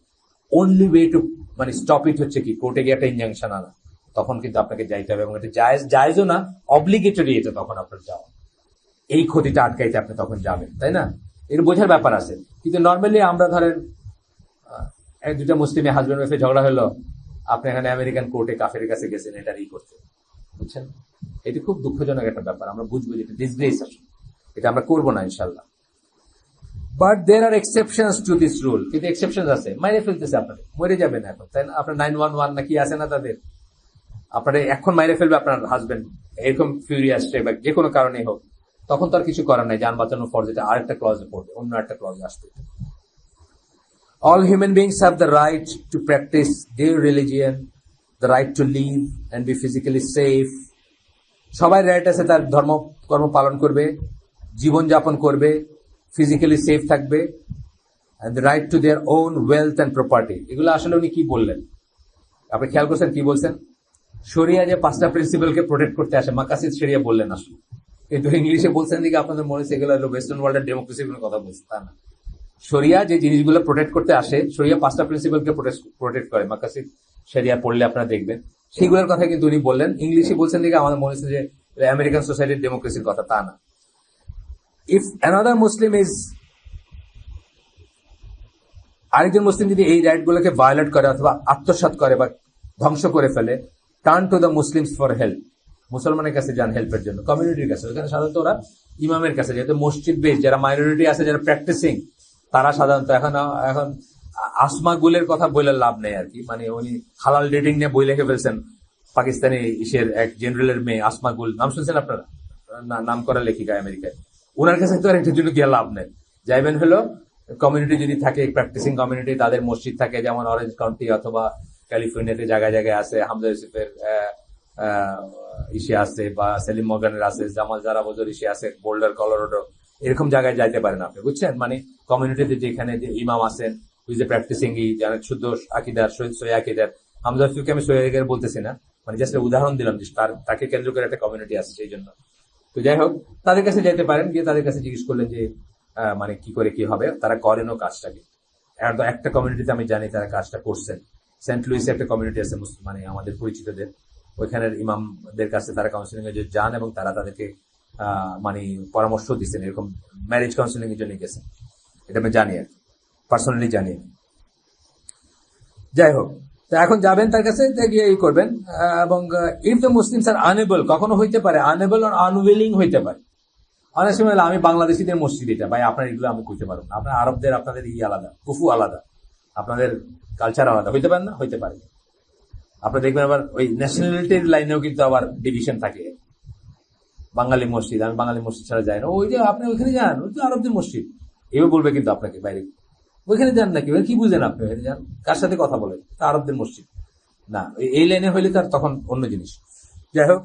অনলি ওয়ে টু মানে স্টপ ইট হচ্ছে কি কোর্টে গিয়ে একটা ইনজাংশন আনা। তখন কিন্তু আপনাকে যাইতে হবে, এবং এটা জায়েজও না, অব্লিগেটরি এটা তখন আপনার যাওয়া। এই ক্ষতিটা আটকাইতে আপনি তখন যাবেন, তাই না? এর বোঝার ব্যাপার আছে। কিন্তু নর্মালি আমরা ধরেন দুটা মুসলিমে হাজব্যান্ড ওয়াইফে ঝগড়া হলো, আপনি এখানে আমেরিকান কোর্টে কাফের কাছে গেছেন এটার করতে, বুঝছেন? এটি খুব দুঃখজনক একটা ব্যাপার। আমরা বুঝবো যেটা ডিসগ্রেস আছে, এটা আমরা করবো না ইনশাল্লাহ। But there are exceptions to this rule. কিন্তু এক্সেপশন আছে, মাইরে ফেলতেছে, আপনার মরে যাবেন এখন, তাই না? আপনার 911 নাকি আছে না তাদের, আপনার এখন মাইরে ফেলবে আপনার হাজবেন্ড, এরকম ফিউরি আসছে বা যে কোনো কারণেই হোক, তখন তো আর কিছু করার নাই, যান বাঁচানোর ফর যেটা আরেকটা ক্লজে পড়বে, অন্য একটা ক্লজে আসবে। All human beings have the right to practice their religion, the right to live and be physically safe. সবাই রাইট আছে তার ধর্ম কর্ম পালন করবে, জীবন যাপন করবে, ফিজিক্যালি সেফ থাকবে, and the right to their own wealth and property. এগুলো আসলে উনি কি বললেন আপনি খেয়াল করছেন? কি বলছেন? শরিয়া যে 5টা প্রিন্সিপালকে প্রোটেক্ট করতে আসে, মাকাসিদ শরিয়া বললেন আসলে, কিন্তু ইংলিশে বলছেন দিকে আপনাদের মনে হচ্ছে এগুলো ওয়েস্টার্ন ওয়ার্ল্ডের ডেমোক্রেসির কথা বলছে, তা না। শরিয়া যে জিনিসগুলো প্রোটেক্ট করতে আসে, শরিয়া 5টা প্রিন্সিপালকে প্রোটেক্ট করে, মাকাসিদ শরিয়া পড়লে আপনারা দেখবেন সেগুলোর কথা কিন্তু উনি বললেন। ইংলিশে বলছেন দিকে আমাদের মনে হচ্ছে যে আমেরিকান সোসাইটির ডেমোক্রেসির কথা, তা না। ইফ অ্যানাদার মুসলিম ইজ, আরেকজন মুসলিম যদি এই রাইট গুলোকে ভায়োলেট করে অথবা আত্মসাৎ করে বা ধ্বংস করে ফেলে, turn to the Muslims for help. মুসলমানের কাছে যান হেল্পের জন্য, কমিউনিটির কাছে। ওখানে সাধারণত ওরা ইমামের কাছে, যেহেতু মসজিদ বেশ, যারা মাইনরিটি আছে, যারা প্র্যাকটিসিং, তারা সাধারণত এখন আসমা গুলের কথা বলে লাভ নেই আর কি। মানে উনি হালাল ডেটিং নিয়ে বই লিখে ফেলছেন, পাকিস্তানি ইসের এক জেনারেলের মেয়ে আসমা গুল, নাম শুনছেন আপনারা? নাম করা লেখিকা আমেরিকায়। ওনার কাছে তো আর একটার জন্য গিয়ে লাভ নেই। যাইবেন হলো কমিউনিটি যদি থাকে, প্র্যাকটিসিং কমিউনিটি, তাদের মসজিদ থাকে, যেমন অরেঞ্জ কাউন্টি অথবা ক্যালিফোর্নিয়াতে জায়গায় জায়গায় আছে, হামজা ইউসুফের ইসে আছে, বা সেলিম মর্গানের আছে, জামাল জারাবজর ইসে আছে, বোল্ডার কলোরাডো, এরকম জায়গায় যাইতে পারেন আপনি, বুঝছেন? মানে কমিউনিটিতে যেখানে যে ইমাম আছেন, হুইজ এ প্র্যাকটিসিং যারা শুদ্ধ আকিদার, সহি আকিদার, হামজা ইউসুফকে আমি সহি আকিদার বলতেছি না, মানে জাস্ট উদাহরণ দিলাম যে তাকে কেন্দ্র করে একটা কমিউনিটি আছে সেই জন্য। তো যাই হোক, তাদের কাছে যেতে পারেন, গিয়ে তাদের কাছে জিজ্ঞেস করলেন যে মানে কি করে কি হবে, তারা করেনও কাজটাকে। একটা কমিউনিটিতে আমি জানি তারা কাজটা করছেন, সেন্ট লুইসে একটা কমিউনিটি আছে মানে আমাদের পরিচিতদের, ওইখানের ইমামদের কাছে তারা কাউন্সিলিং এর যান এবং তারা তাদেরকে মানে পরামর্শ দিচ্ছেন, এরকম ম্যারেজ কাউন্সিলিং এর জন্য গেছেন। এটা আমি জানি আর পার্সোনালি জানি। যাই হোক, তো এখন যাবেন তার কাছে, গিয়ে এই করবেন। এবং if the Muslims are unable, কখনো হইতে পারে আনএবল আর আনউইলিং হইতে পারে। অনেক সময় আমি বাংলাদেশিদের মসজিদ এটা, ভাই আপনার এগুলো আমি কইতে পারবো না, আপনার আরবদের আপনাদের আলাদা, কুফু আলাদা, আপনাদের কালচার আলাদা, হইতে পারে না? হইতে পারে। আপনি দেখবেন আবার ওই ন্যাশনালিটির লাইনেও কিন্তু আবার ডিভিশন থাকে। বাঙালি মসজিদ, আমি বাঙালি মসজিদ ছাড়া যাই না, ওই যে আপনি ওইখানে যান, ওই যে আরবদের মসজিদ, এভাবে বলবে কিন্তু আপনাকে বাইরে, ওইখানে যান নাকি, কি বুঝেন আপনি? ওইখানে যান, কার সাথে কথা বলেন? তা আরবদের মসজিদ না, এই লাইনে হইলে তার তখন অন্য জিনিস। যাই হোক,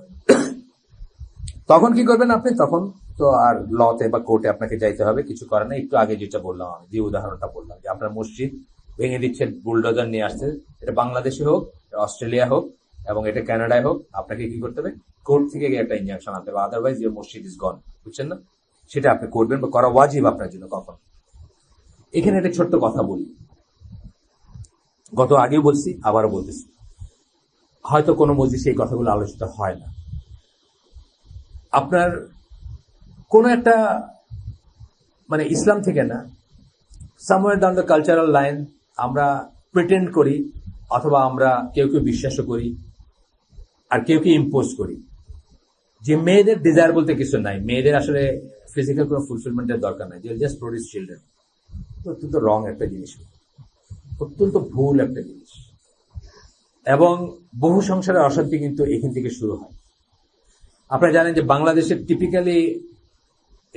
তখন কি করবেন আপনি? তখন তো আর লতে বা কোর্টে আপনাকে যাইতে হবে, কিছু করে না। একটু আগে যেটা বললাম, আমি যে উদাহরণটা বললাম, যে আপনার মসজিদ ভেঙে দিচ্ছেন, বুলডোজার নিয়ে আসছে, এটা বাংলাদেশে হোক, অস্ট্রেলিয়া হোক, এবং এটা কানাডায় হোক, আপনাকে কি করতে হবে? কোর্ট থেকে গিয়ে একটা ইনজাংশন আনতে হবে, আদারওয়াইজ ইউর মসজিদ ইজ গন। বুঝছেন না? সেটা আপনি করবেন বা করা ওয়াজিব আপনার জন্য। কখন? এখানে একটা ছোট্ট কথা বলি, গত আগেও বলছি, আবারও বলতেছি, হয়তো কোনো মসজিদে এই কথাগুলো আলোচিত হয় না। আপনার কোন একটা, মানে ইসলাম থেকে না, somewhere down the cultural line আমরা প্রিটেন্ড করি, অথবা আমরা কেউ কেউ বিশ্বাসও করি, আর কেউ কেউ ইম্পোজ করি যে মেয়েদের ডিজায়ার বলতে কিছু নাই, মেয়েদের আসলে ফিজিক্যাল কোনো ফুলফিলমেন্টের দরকার নাই, জাস্ট প্রডিউস চিলড্রেন। অত্যন্ত রং একটা জিনিস, অত্যন্ত ভুল একটা জিনিস। এবং বহু সংসারের অশান্তি কিন্তু এখান থেকে শুরু হয়। আপনারা জানেন যে বাংলাদেশের টিপিক্যালি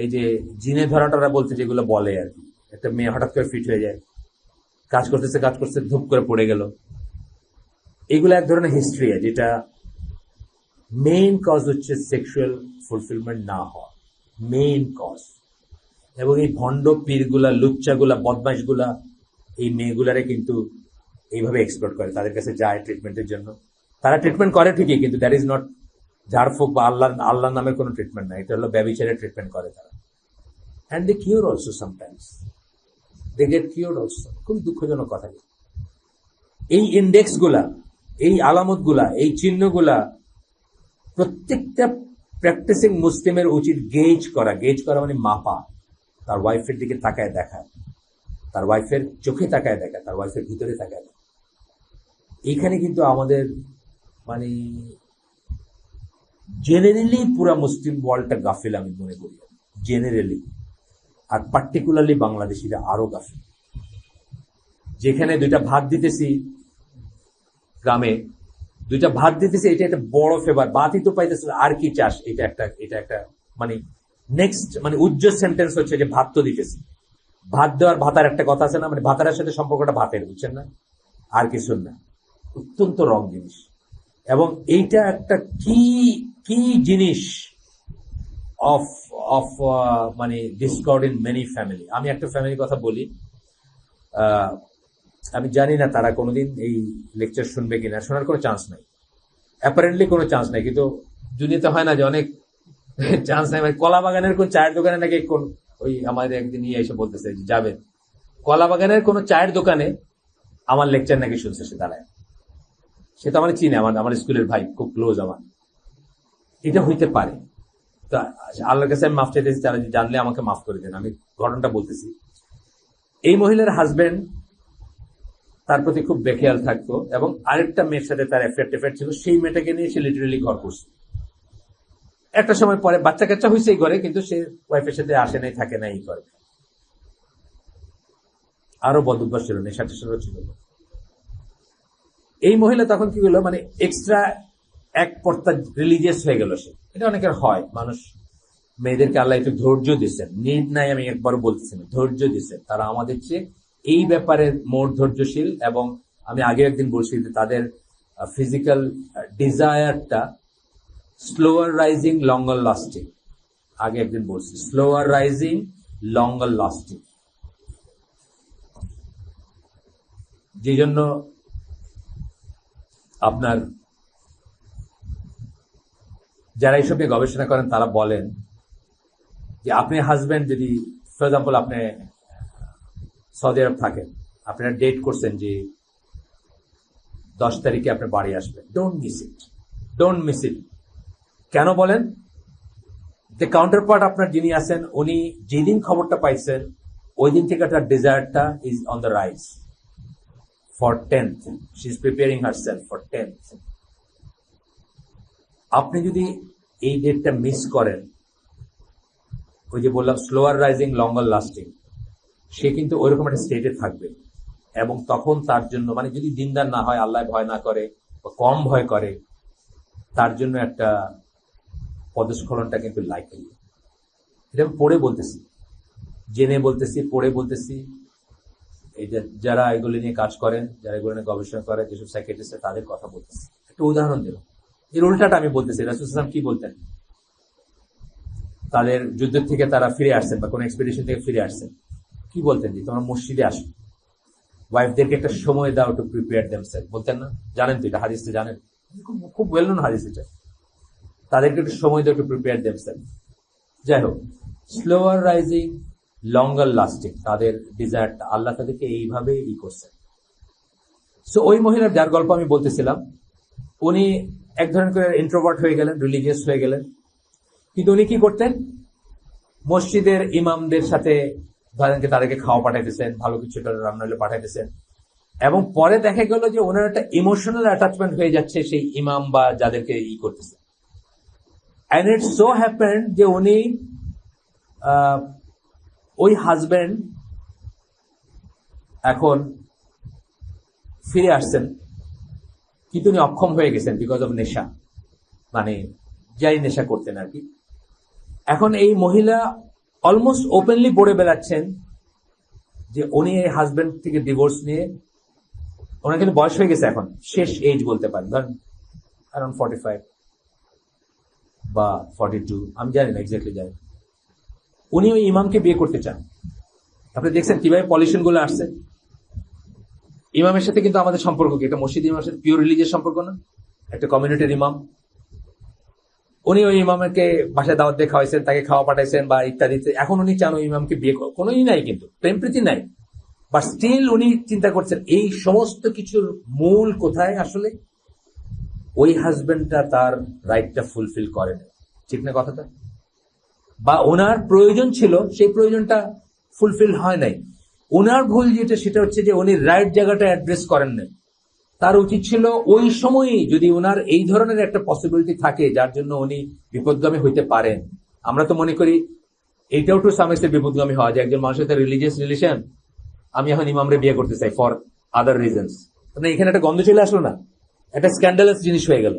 এই যে জিনে ধরাটারা বলতে যেগুলো বলে আর কি, একটা মেয়ে হঠাৎ করে ফিট হয়ে যায়, কাজ করতেছে ধূপ করে পড়ে গেল, এগুলো এক ধরনের হিস্ট্রি, যেটা মেইন কজ হচ্ছে সেক্সুয়াল ফুলফিলমেন্ট না হওয়া, মেইন কজ। এবং এই ভণ্ড পীরগুলা, লুচ্চাগুলা, বদমাইশগুলা এই মেয়েগুলারে কিন্তু এইভাবে এক্সপ্লোর করে, তাদের কাছে যায় ট্রিটমেন্টের জন্য। তারা ট্রিটমেন্ট করে ঠিকই, কিন্তু দ্যাট ইজ নট ঝাড়ফুঁক বা আল্লাহর নামের কোনো ট্রিটমেন্ট না, এটা হলো ব্যভিচারের ট্রিটমেন্ট করে তারা। And they cure also, sometimes they get cure also. খুব দুঃখজনক কথা। এই ইন্ডেক্স গুলা, এই আলামত গুলা, এই চিহ্নগুলা প্রত্যেকটা প্র্যাকটিসিং মুসলিমের উচিত গেজ করা মানে মাপা, তার ওয়াইফের দিকে তাকায় দেখা, তার ওয়াইফের চোখে তাকায় দেখা, তার ওয়াইফের ভিতরে তাকায় দেখা। এইখানে কিন্তু আমাদের মানে জেনারেলি পুরা মুসলিম ওয়ার্ল্ডটা গাফিল, আমি মনে করি জেনারেলি, আর পার্টিকুলারলি বাংলাদেশিরা আরো গাফিল। যেখানে দুইটা ভাত দিতেছি গ্রামে, দুইটা ভাত দিতেছি, এটা একটা বড় ফেভার, ভাতই তো পাইতেছে, আর কি চাস? এটা একটা মানে নেক্সট মানে উজ্জ্বল সেন্টেন্স হচ্ছে যে ভাত তো দিতেছি। ভাত দেওয়ার ভাতার একটা কথা আছে না, মানে ভাতারের সাথে সম্পর্কটা ভাতের, বুঝছেন না? আর কিছু না। অত্যন্ত রং জিনিস। এবং এইটা একটা কি জিনিস অফ অফ মানে ডিসকর্ড ইন মেনি ফ্যামিলি। আমি একটা ফ্যামিলির কথা বলি, আমি জানি না তারা কোনোদিন এই লেকচার শুনবে কিনা, শোনার কোনো চান্স নাই, অ্যাপারেন্টলি কোনো চান্স নাই, কিন্তু দুনিয়াতে হয় না যে অনেক চান্স নাই। মানে কলা বাগানের কোন চায়ের দোকানে নাকি কোন ওই আমাদের একদিন ইয়ে এসে বলতেছে যে যাবে, কলা বাগানের কোন চায়ের দোকানে আমার লেকচার নাকি শুনছে, সে দাঁড়ায়, সে তো আমার চিনে, আমার স্কুলের ভাই, খুব ক্লোজ আমার। এটা হইতে পারে, তো আল্লাহর কাছে আমি মাফ চাইতেছি, তারা জানলে আমাকে মাফ করে দেন। আমি ঘটনাটা বলতেছি। এই মহিলার হাজবেন্ড তার প্রতি খুব বেখেয়াল থাকতো, এবং আরেকটা মেয়ের সাথে তার অ্যাফেয়ার ছিল, সেই মেয়েটাকে নিয়ে সে লিটারেলি ঘর করছে। একটা সময় পরে বাচ্চা কাচ্চা হয়েছে এই ঘরে, কিন্তু সে ওয়াইফের সাথে আসে নাই, থাকে নাই, করে। আরো বদভ্যাস ছিল, নেশা টেশারও ছিল। এই মহিলা তখন কি হলো, মানে এক্সট্রা এক পর্তা রিলিজিয়াস হয়ে গেল সে। এটা অনেকের হয়, মানুষ, মেয়েদেরকে আল্লাহ একটু ধৈর্য দিচ্ছেন, নিড নাই আমি একবারও বলতেছি না, ধৈর্য দিচ্ছেন। তারা আমাদের চেয়ে এই ব্যাপারে মোর ধৈর্যশীল, এবং আমি আগে একদিন বলছি যে তাদের ফিজিক্যাল ডিজায়ারটা স্লোয়ার রাইজিং, লঙ্গার লাস্টিং। আগে একদিন বলছি স্লোয়ার রাইজিং, লঙ্গার লাস্টিং। যে জন্য আপনার যারা এইসব নিয়ে গবেষণা করেন তারা বলেন যে আপনি হাজবেন্ড যদি, ফর এক্সাম্পল, আপনি সৌদি আরব থাকেন, আপনারা ডেট করছেন যে 10 তারিখে আপনি বাড়ি আসবেন, ডোন্ট মিস ইট। কেন বলেন? যে কাউন্টার পার্ট আপনার যিনি আছেন, উনি যেদিন খবরটা পাইছেন ওই দিন থেকে তার ডিজায়ারটা is on the rise for 10th, she is preparing herself for 10th। আপনি যদি এই ডেটটা মিস করেন, ওই যে বললাম স্লোয়ার রাইজিং, লঙ্গার লাস্টিং, সে কিন্তু ওইরকম একটা স্টেটে থাকবে। এবং তখন তার জন্য, মানে যদি দিনদার না হয়, আল্লাহ ভয় না করে বা কম ভয় করে, তার জন্য একটা পদস্খলনটা কিন্তু লাইকলি। এটা আমি পড়ে বলতেছি, জেনে বলতেছি, পড়ে বলতেছি। এই যারা এগুলো নিয়ে কাজ করেন, যারা এগুলো নিয়ে গবেষণা করে, যেসব সাইকিয়াট্রিস্ট, তাদের কথা বলতেছি। একটা উদাহরণ দিলাম, এর উল্টাটা আমি বলতেছি। রাসূল সাল্লাল্লাহু আলাইহি ওয়াসাল্লাম কি বলতেন? তাদের যুদ্ধ থেকে তারা ফিরে আসছেন বা কোনো এক্সপেডিশন থেকে ফিরে আসছেন, কি বলতেন যে তোমরা মসজিদে আসো, ওয়াইফদেরকে একটা সময় দাও টু প্রিপেয়ার দেমসেলফ, বলতেন না? জানেন তো এটা হাদিসে, জানেন, খুব ওয়েল নোন হাদিস এটা। তাদেরকে একটু সময় দাও টু প্রিপেয়ার দেমসেলফ। যাই হোক, স্লোয়ার রাইজিং, লঙ্গার লাস্টিং, তাদের ডিজায়ারটা আল্লাহ তাদেরকে এইভাবে করছে। সো ওই মহিলার যার গল্প আমি বলতেছিলাম, উনি এক ধরনের করে ইন্ট্রোভার্ট হয়ে গেলেন, রিলিজিয়াস হয়ে গেলেন, কিন্তু উনি কি করতেন, মসজিদের ইমামদের সাথে ধরেনকে তাদেরকে খাওয়া পাঠাইতেছেন, ভালো কিছু রান্না হলে পাঠাইতেছেন, এবং পরে দেখা গেল যে ওনার একটা ইমোশনাল অ্যাটাচমেন্ট হয়ে যাচ্ছে সেই ইমাম বা যাদেরকে করতেছে। অ্যান্ড ইট সো হ্যাপেন্ড যে উনি ওই হাজব্যান্ড এখন ফিরে আসছেন, কিন্তু উনি অক্ষম হয়ে গেছেন বিকজ অফ নেশা, মানে যাই নেশা করতেন আর কি। এখন এই মহিলা অলমোস্ট ওপেনলি বলে বেড়াচ্ছেন যে উনি এই হাজব্যান্ড থেকে ডিভোর্স নিয়ে, ওনার কিন্তু বয়স হয়ে গেছে, এখন শেষ এজ বলতে পারেন, ধরেন অ্যারাউন্ড 45 বা 42, আমি জানি না, এক্স্যাক্টলি জানি। উনি ওই ইমামকে বিয়ে করতে চান। আপনি দেখছেন কিভাবে পলিউশন গুলো আসছে। ইমামের সাথে কিন্তু আমাদের সম্পর্ক কি, একটা মসজিদ ইমামের সাথে পিওর রিলিজিয়াস সম্পর্ক না, একটা কমিউনিটির ইমাম। উনি ওই ইমামকে বাসায় দাওয়াত দিয়ে খাওয়াইছেন, তাকে খাওয়া পাঠাইছেন বা ইত্যাদি। এখন উনি চান ওই ইমামকে বিয়ে, কোনো নাই কিন্তু প্রেম প্রীতি নাই, বাট স্টিল উনি চিন্তা করছেন এই সমস্ত কিছুর মূল কোথায়, আসলে ওই হাজবেন্ডটা তার রাইটটা ফুলফিল করে না, ঠিক না কথাটা? বা ওনার প্রয়োজন ছিল, সেই প্রয়োজনটা ফুলফিল হয় নাই। ওনার ভুল যেটা, সেটা হচ্ছে যে উনি রাইট জায়গাটা অ্যাড্রেস করেন নাই। তার উচিত ছিল ওই সময়ই, যদি ওনার এই ধরনের একটা পসিবিলিটি থাকে যার জন্য উনি বিপদগামী হইতে পারেন। আমরা তো মনে করি এইটাও টু সাম এক্সটেন্ট বিপদগামী হওয়া, যে একজন মানুষের সাথে রিলিজিয়াস রিলেশন, আমি এখন ইমামরে বিয়ে করতে চাই ফর আদার রিজনস, মানে এখানে একটা গন্ধ চলে আসলো না, একটা স্ক্যান্ডালাস জিনিস হয়ে গেল।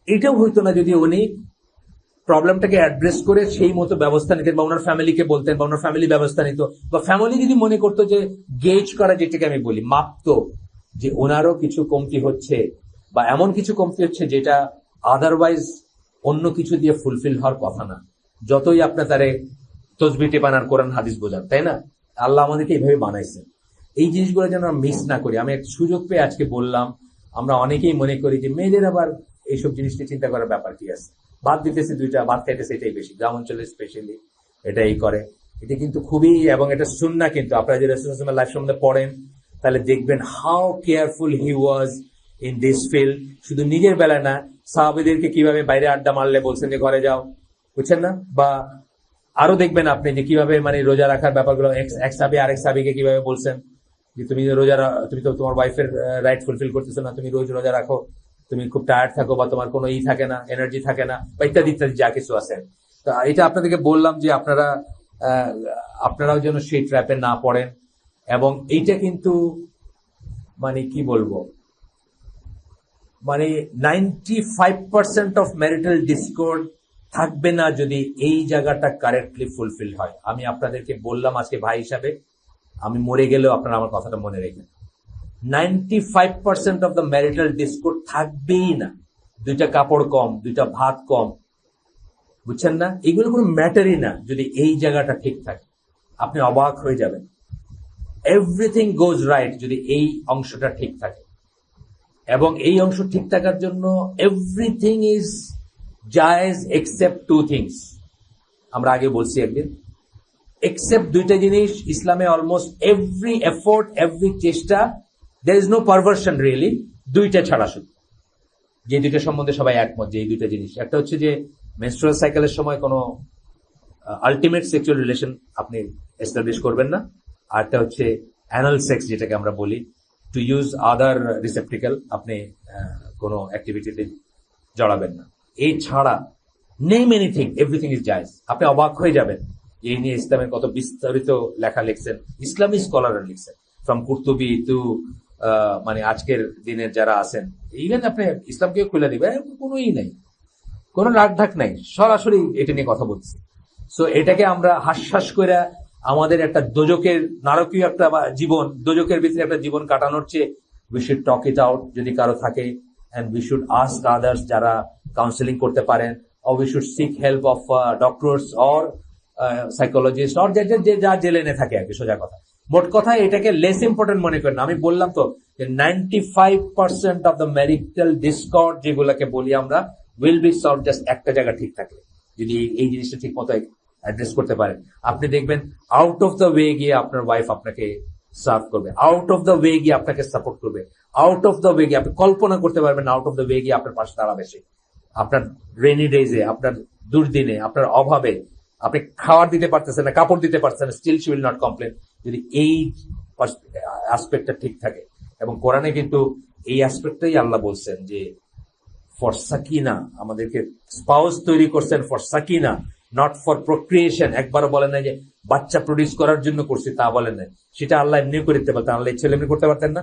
এটাও হইতো না যদি উনি প্রবলেমটাকে অ্যাড্রেস করে সেই মতো ব্যবস্থা নিতেন, বা ওনার ফ্যামিলিকে বলতেন, বা ওনার ফ্যামিলি ব্যবস্থা নিত, বা ফ্যামিলি যদি মনে করতো যে গেজ করা, যেটাকে আমি বলি মাপতো, যে ওনারও কিছু কমতি হচ্ছে বা এমন কিছু কমতি হচ্ছে যেটা আদারওয়াইজ অন্য কিছু দিয়ে ফুলফিল হওয়ার কথা না, যতই আপনার তারে তসবিহ টেপানার কোরআন হাদিস বোঝান, তাই না? আল্লাহ আমাদেরকে এইভাবে বানাইছেন। এই জিনিসগুলো যেন আমরা মিস না করি। আমি একটা সুযোগ পেয়ে আজকে বললাম, আমরা অনেকেই মনে করি যে মেয়েদের আবার এইসব জিনিস নিয়ে চিন্তা করার ব্যাপার কি আছে, ভাত দিতেছে দুইটা, ভাত খাইতেছে, এটাই বেশি, গ্রাম অঞ্চলে স্পেশালি এটাই করে। এটা কিন্তু খুবই, এবং এটা সুন্নাহ, কিন্তু আপনারা যে রাসূলুল্লাহ লাইফ সম্বন্ধে পড়েন তাহলে দেখবেন how careful he was in this field. শুধু নিজের বেলায় না, সাহাবীদেরকে কিভাবে বাইরে আড্ডা মারলে বলছেন যে ঘরে যাও, বুঝছেন না? বা আরো দেখবেন আপনি যে কিভাবে মানে রোজা রাখার ব্যাপারগুলো, এক সাহাবী আরেক সাহাবীকে কিভাবে বলছেন যে তুমি তুমি তো তোমার ওয়াইফের রাইট ফুলফিল করতেছো না, তুমি রোজ রোজা রাখো, তুমি খুব টায়ার্ড থাকো, বা তোমার কোনো থাকে না, এনার্জি থাকে না, বা ইত্যাদি ইত্যাদি যা কিছু আছে। তো এটা আপনাদেরকে বললাম যে আপনারাও যেন সেই ট্র্যাপে না পড়েন। এবং এইটা কিন্তু মানে কি বলবো, মানে 95% অফ ম্যারিটাল ডিসকর্ড থাকবে না যদি এই জায়গাটা কারেক্টলি ফুলফিল হয়। আমি আপনাদেরকে বললাম আজকে ভাই হিসাবে, আমি মরে গেলেও আপনারা আমার কথাটা মনে রেখেন, 95% অফ দ্য ম্যারিটাল ডিসকর্ড থাকবেই না। দুইটা কাপড় কম, দুইটা ভাত কম, বুঝছেন না? এগুলো কোনো ম্যাটারই না যদি এই জায়গাটা ঠিক থাকে। আপনি অবাক হয়ে যাবেন, এভরিথিং গোজ রাইট যদি এই অংশটা ঠিক থাকে। এবং এই অংশ ঠিক থাকার জন্য এভরিথিং ইজ জায়েজ এক্সেপ্ট টু থিংস। আমরা আগে বলছি একদিন, এক্সেপ্ট দুইটা জিনিস ইসলামে অলমোস্ট এভরি এফোর্ট, এভরি চেষ্টা, there is no perversion really, দুইটা ছাড়া শুধু, যে দুইটা সম্বন্ধে সবাই একমত যে এই দুইটা জিনিস। একটা হচ্ছে যে মেনস্ট্রুয়াল সাইকেলের সময় কোনো আলটিমেট সেক্সুয়াল রিলেশন আপনি এস্টাবলিশ করবেন না, আর একটা হচ্ছে অ্যানাল সেক্স, যেটাকে আমরা বলি টু ইউজ আদার রিসেপ্টিক্যাল, আপনি কোনো অ্যাক্টিভিটিতে জড়াবেন না। এই ছাড়া নেম এনিথিং, এভরিথিং ইজ জায়েজ। আপনি অবাক হয়ে যাবেন এই নিয়ে ইসলামের কত বিস্তারিত লেখা লিখছেন ইসলামী স্কলাররা, লিখছেন ফ্রম কুরতুবি টু মানে আজকের দিনের যারা আছেন, ইভেন আপনি ইসলামকেও খুলে দিবে, কোনোই নাই, কোনো রাগ ঢাক নাই, সরাসরি এটা নিয়ে কথা বলছি। সো এটাকে আমরা হাস্যাস করে আমাদের একটা দোজকের নারকীয় একটা জীবন, দোজকের ভিতরে একটা জীবন কাটানোর চেয়ে we should talk it out যদি কারো থাকে, and we should ask others যারা কাউন্সেলিং করতে পারেন, or we should seek help of doctors or psychologists or যে যা জেলে নে থাকে আর কি, সোজা কথা। মোট কথা এটাকে লেস ইম্পর্টেন্ট মনে করেন। আমি বললাম তো যে 95% অফ দ্য ম্যারিটাল ডিসকর্ড যেগুলোকে বলি আমরা উইল বি সলভ জাস্ট একটা জায়গা ঠিক থাকলে, যদি এই জিনিসটা ঠিক মতো অ্যাড্রেস করতে পারেন। আপনি দেখবেন আউট অফ দ্য ওয়ে গিয়ে আপনার ওয়াইফ আপনাকে সার্ভ করবে, আউট অফ দ্য ওয়ে গিয়ে আপনাকে সাপোর্ট করবে, আউট অফ দ্য ওয়ে গিয়ে আপনি কল্পনা করতে পারবেন, আউট অফ দ্য ওয়ে গিয়ে আপনার পাশে দাঁড়াবে সে। আপনার রেনি ডেজে, আপনার দুর্দিনে, আপনার অভাবে, আপনি খাবার দিতে পারতেছেন না, কাপড় দিতে পারছেন না, still she will not complain, যদি এই অ্যাসপেক্টটা ঠিক থাকে। এবং কোরআনে কিন্তু এই অ্যাসপেক্টটাই আল্লাহ বলছেন যে ফর সাকিনা, আমাদেরকে স্পাউস তৈরি করছেন ফর সাকিনা, নট ফর প্রক্রিয়েশন। একবারও বলেন না যে বাচ্চা প্রডিউস করার জন্য করছি, তা বলেন না। সেটা আল্লাহ এমনি করে দিতে পারতেন, আল্লাহ ছেলে এমনি করতে পারতেন না?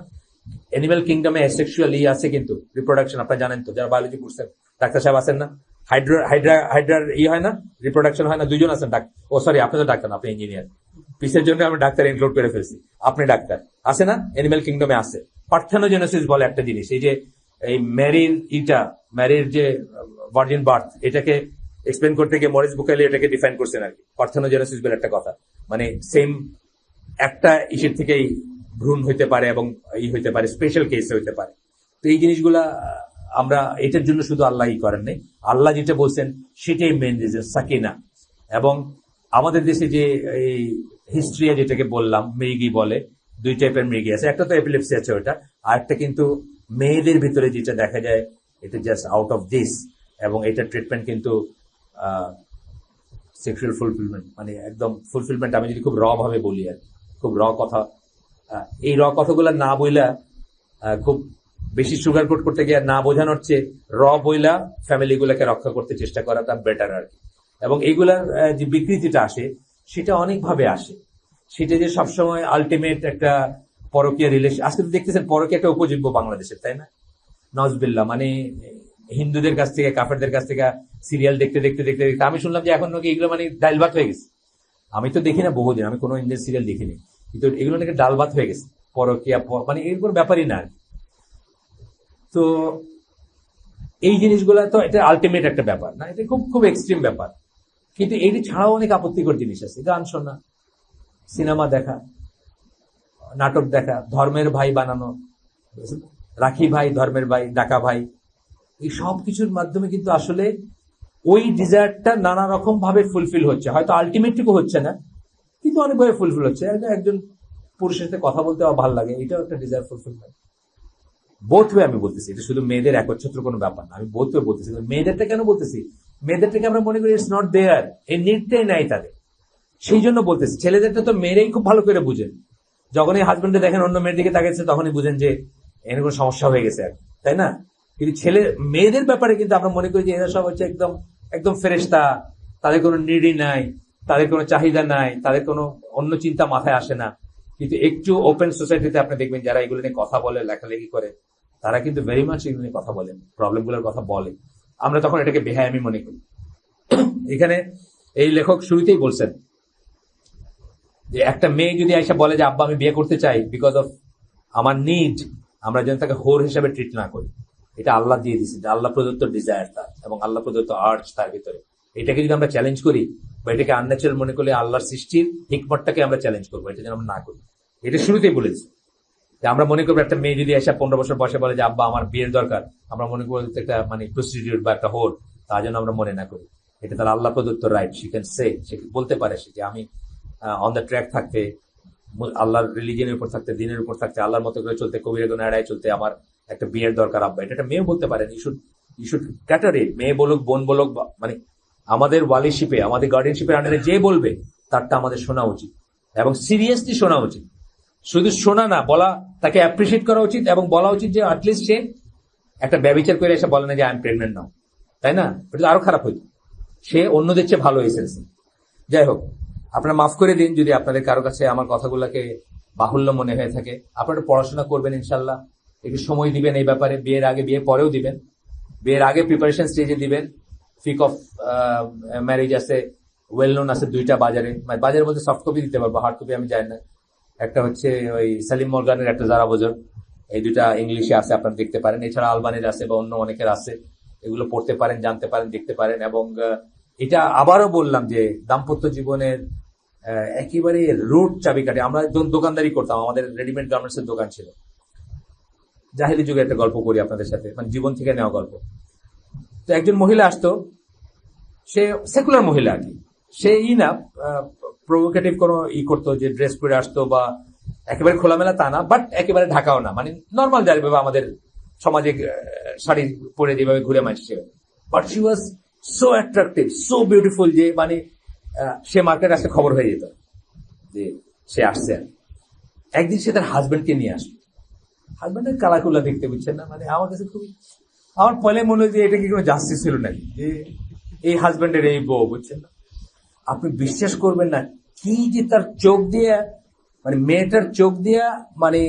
অ্যানিমাল কিংডমে অ্যাসেক্সুয়াল আছে কিন্তু রিপ্রোডাকশন, আপনারা জানেন তো, যারা বায়োলজি পড়ছেন, ডাক্তার সাহেব আছেন না, হাইড্রার হয় না, রিপ্রোডাকশন হয় না, দুইজন আছেন ও সরি, আপনি তো ডাক্তার না, আপনি ইঞ্জিনিয়ার, পিসের জন্য আমি ডাক্তার ইনক্লুড করে ফেলছি, আপনি ডাক্তার আছে না, অ্যানিমাল কিংডমে আছে। পার্থেনোজেনেসিস বলে একটা জিনিস, এই যে এই ম্যারির যে ভার্জিন বার্থ, এটাকে এক্সপ্লেন করতে গিয়ে মরিস বুকাইলি এটাকে ডিফাইন করছেন আর কি, পার্থেনোজেনেসিস বলে একটা কথা, মানে সেম একটা ইসের থেকেই ভ্রূণ হইতে পারে এবং হইতে পারে, স্পেশাল কেসে হইতে পারে। তো এই জিনিসগুলা আমরা এটার জন্য শুধু আল্লাহই করেন নাই, আল্লাহ যেটা বলছেন সেটাই মেন রিজন, সাকিনা। এবং আমাদের দেশে যে এই হিস্ট্রিয়া যেটাকে বললাম, মৃগী বলে, দুই টাইপের মৃগী আছে, একটা তো এপিলেপসি আছে ওটা, আর একটা কিন্তু মেয়েদের ভিতরে যেটা দেখা যায় এটা জাস্ট আউট অফ দিস। এবং এটার ট্রিটমেন্ট কিন্তু সেক্সুয়াল ফুলফিলমেন্ট, মানে একদম ফুলফিলমেন্ট, আমি যদি খুব র ভাবে বলি আর খুব র কথা, এই র কথাগুলো না বইলা খুব বেশি সুগার কোট করতে গিয়ে না বোঝানোর চেয়ে র বইলা ফ্যামিলি গুলাকে রক্ষা করতে চেষ্টা করাটা বেটার আর কি। এবং এইগুলার যে বিকৃতিটা আসে সেটা অনেকভাবে আসে, সেটা যে সবসময় আলটিমেট একটা পরকীয়া রিলেশন। আজকে তো দেখতেছেন পরকীয়া একটা উপযোগ্য বাংলাদেশের, তাই না? নজবিল্লা, মানে হিন্দুদের কাছ থেকে, কাফেরদের কাছ থেকে সিরিয়াল দেখতে দেখতে দেখতে দেখতে আমি শুনলাম যে এখন নাকি এগুলো মানে ডাল ভাত হয়ে গেছে। আমি তো দেখি না বহুদিন, আমি কোনো ইন্ডিয়ান সিরিয়াল দেখিনি, কিন্তু এগুলো নাকি ডাল ভাত হয়ে গেছে, পরকীয়া মানে এরকম ব্যাপারই না। তো এই জিনিসগুলো তো এটা আলটিমেট একটা ব্যাপার না, এটা খুব খুব এক্সট্রিম ব্যাপার। কিন্তু এটি ছাড়াও অনেক আপত্তিকর জিনিস আছে, গান শোনা, সিনেমা দেখা, নাটক দেখা, ধর্মের ভাই বানানো, রাখি ভাই, ধর্মের ভাই, ডাকা ভাই, এই সব কিছুর মাধ্যমে কিন্তু আসলে ওই ডিজায়ারটা নানা রকম ভাবে ফুলফিল হচ্ছে, হয়তো আলটিমেটটুকু হচ্ছে না, কিন্তু অনেকভাবে ফুলফিল হচ্ছে। একজন পুরুষের সাথে কথা বলতে ভালো লাগে, এটাও একটা ডিজায়ার ফুলফিলমেন্ট। বোথ ওয়ে আমি বলতেছি, এটা শুধু মেয়েদের একচ্ছত্র কোনো ব্যাপার না, আমি বোথ ওয়ে বলতেছি। মেয়েদেরটা কেন বলতেছি? মেয়েদেরটাকে আমরা মনে করি ইটস নট দেয়ার, এই নিডটাই নাই তাদের, সেই জন্য বলতেছি। ছেলেদেরটা তো মেয়েরাই খুব ভালো করে বুঝেন, যখনই হাজবেন্ডে দেখেন অন্য মেয়ের দিকে তাকাচ্ছে তখনই বুঝেন যে এখানে কোনো সমস্যা হয়ে গেছে আর, তাই না? কিন্তু মেয়েদের ব্যাপারে কিন্তু আমরা মনে করি যে এরা সব হচ্ছে একদম একদম ফেরেশতা, তাদের কোনো নিডই নাই, তাদের কোনো চাহিদা নাই, তাদের কোনো অন্য চিন্তা মাথায় আসে না। কিন্তু একটু ওপেন সোসাইটিতে আপনি দেখবেন যারা এগুলো নিয়ে কথা বলে, লেখালেখি করে, তারা কিন্তু ভেরি মাচ এগুলো নিয়ে কথা বলেন, প্রবলেমগুলোর কথা বলে। আমরা তখন এটাকে বেহায়ামি মনে করি। এখানে এই লেখক শুরুতেই বলছেন যে একটা মেয়ে যদি এসে বলে যে আব্বা আমি বিয়ে করতে চাই বিকজ অফ আমার নিড, আমরা যেন তাকে হোর হিসাবে ট্রিট না করি। এটা আল্লাহ দিয়ে দিচ্ছে, আল্লাহ প্রদত্ত ডিজায়ার তার এবং আল্লাহ প্রদত্ত আর্টস তার ভিতরে। এটাকে যদি আমরা চ্যালেঞ্জ করি বা এটাকে আনন্যাচারাল মনে করলে আল্লাহর সৃষ্টির হিকমতটাকে আমরা চ্যালেঞ্জ করবো, এটা যেন আমরা না করি। এটা শুরুতেই বলেছি যে আমরা মনে করবো একটা মেয়ে যদি এসে 15 বছর বয়সে বলে যে আব্বা আমার বিয়ের দরকার, আমরা মনে করবো একটা মানে প্রস্টিটিউট বা একটা হোর, তা যেন আমরা মনে না করি। এটা তার আল্লাহ প্রদত্ত রাইট, সে ক্যান সে, সে বলতে পারে সে যে আমি অন দ্য ট্র্যাক থাকতে, আল্লাহর রিলিজিয়নের উপর থাকতে, দিনের উপর থাকতে, আল্লাহর মতো করে চলতে, কবিরা গুনাহ এড়ায় চলতে আমার একটা বিয়ের দরকার আব্বা। এটা একটা মেয়ে বলতে পারেন। ইউ শুড ক্যাটার ইট। মেয়ে বলুক, বোন বলুক, মানে আমাদের ওয়ালিশিপে, আমাদের গার্ডিয়ানশিপের আন্ডারে যে বলবে তারটা আমাদের শোনা উচিত এবং সিরিয়াসলি শোনা উচিত। শুধু শোনা না, বলা, তাকে অ্যাপ্রিসিয়েট করা উচিত এবং বলা উচিত যে অ্যাটলিস্ট সে একটা ব্যভিচার করে এসে বলে না যে আই এম প্রেগনেন্ট নাও, তাই না? এটা আরো খারাপ হইতো, সে অন্যদের চেয়ে ভালো এসেছে। যাই হোক, আপনারা মাফ করে দিন যদি আপনাদের কারো কাছে আমার কথাগুলোকে বাহুল্য মনে হয়ে থাকে। আপনারা পড়াশোনা করবেন ইনশাল্লাহ, একটু সময় দিবেন এই ব্যাপারে, বিয়ের আগে, বিয়ের পরেও দিবেন। বিয়ের আগে প্রিপারেশন স্টেজে দিবেন। ফিক অফ ম্যারেজ আছে, ওয়েল নোন আছে দুইটা বাজারে, বাজারের মধ্যে সফট কপি দিতে পারবো, হার্ড কপি আমি জানি না। একটা হচ্ছে ওই সালিম মর্গানের একটা যারা বোঝর, এই দুটা ইংলিশে আছে, আপনারা দেখতে পারেন। এছাড়া আলবানির আছে বা অন্য অনেকের আছে, এগুলো পড়তে পারেন, জানতে পারেন, দেখতে পারেন। এবং এটা আবারও বললাম যে দাম্পত্য জীবনের একেবারে রুট চাবিকাঠি। আমরা দোকানদারি করতাম, আমাদের রেডিমেড গার্মেন্টস এর দোকান ছিল। জাহেলি যুগে একটা গল্প করি আপনাদের সাথে, মানে জীবন থেকে নেওয়া গল্প। তো একজন মহিলা আসতো, সে সেকুলার মহিলা আর কি, সে না প্রভোকেটিভ কোনো করতো, যে ড্রেস পরে আসতো বা একেবারে খোলামেলা তা না, বাট একেবারে ঢাকাও না, মানে নর্মাল যেভাবে আমাদের সমাজে শাড়ি পরে যেভাবে ঘুরে মাসছে। But she was so attractive, so beautiful, যে মানে সে মার্কেট আসলে খবর হয়ে যেত যে সে আসছে। একদিন সে তার হাজবেন্ডকে নিয়ে আসলো। হাজবেন্ডের কালাকুলা দেখতে, বুঝছেন না, মানে আমার কাছে খুবই, আমার পরে মনে হয় যে এটা কি কোনো জাস্টিস ছিল নাকি, যে এই হাজবেন্ডের এই বউ, বুঝছেন না। আপনি বিশ্বাস করবেন না কি যে তার চোখ দিয়ে, মানে মেয়েটার চোখ দিয়ে, মানে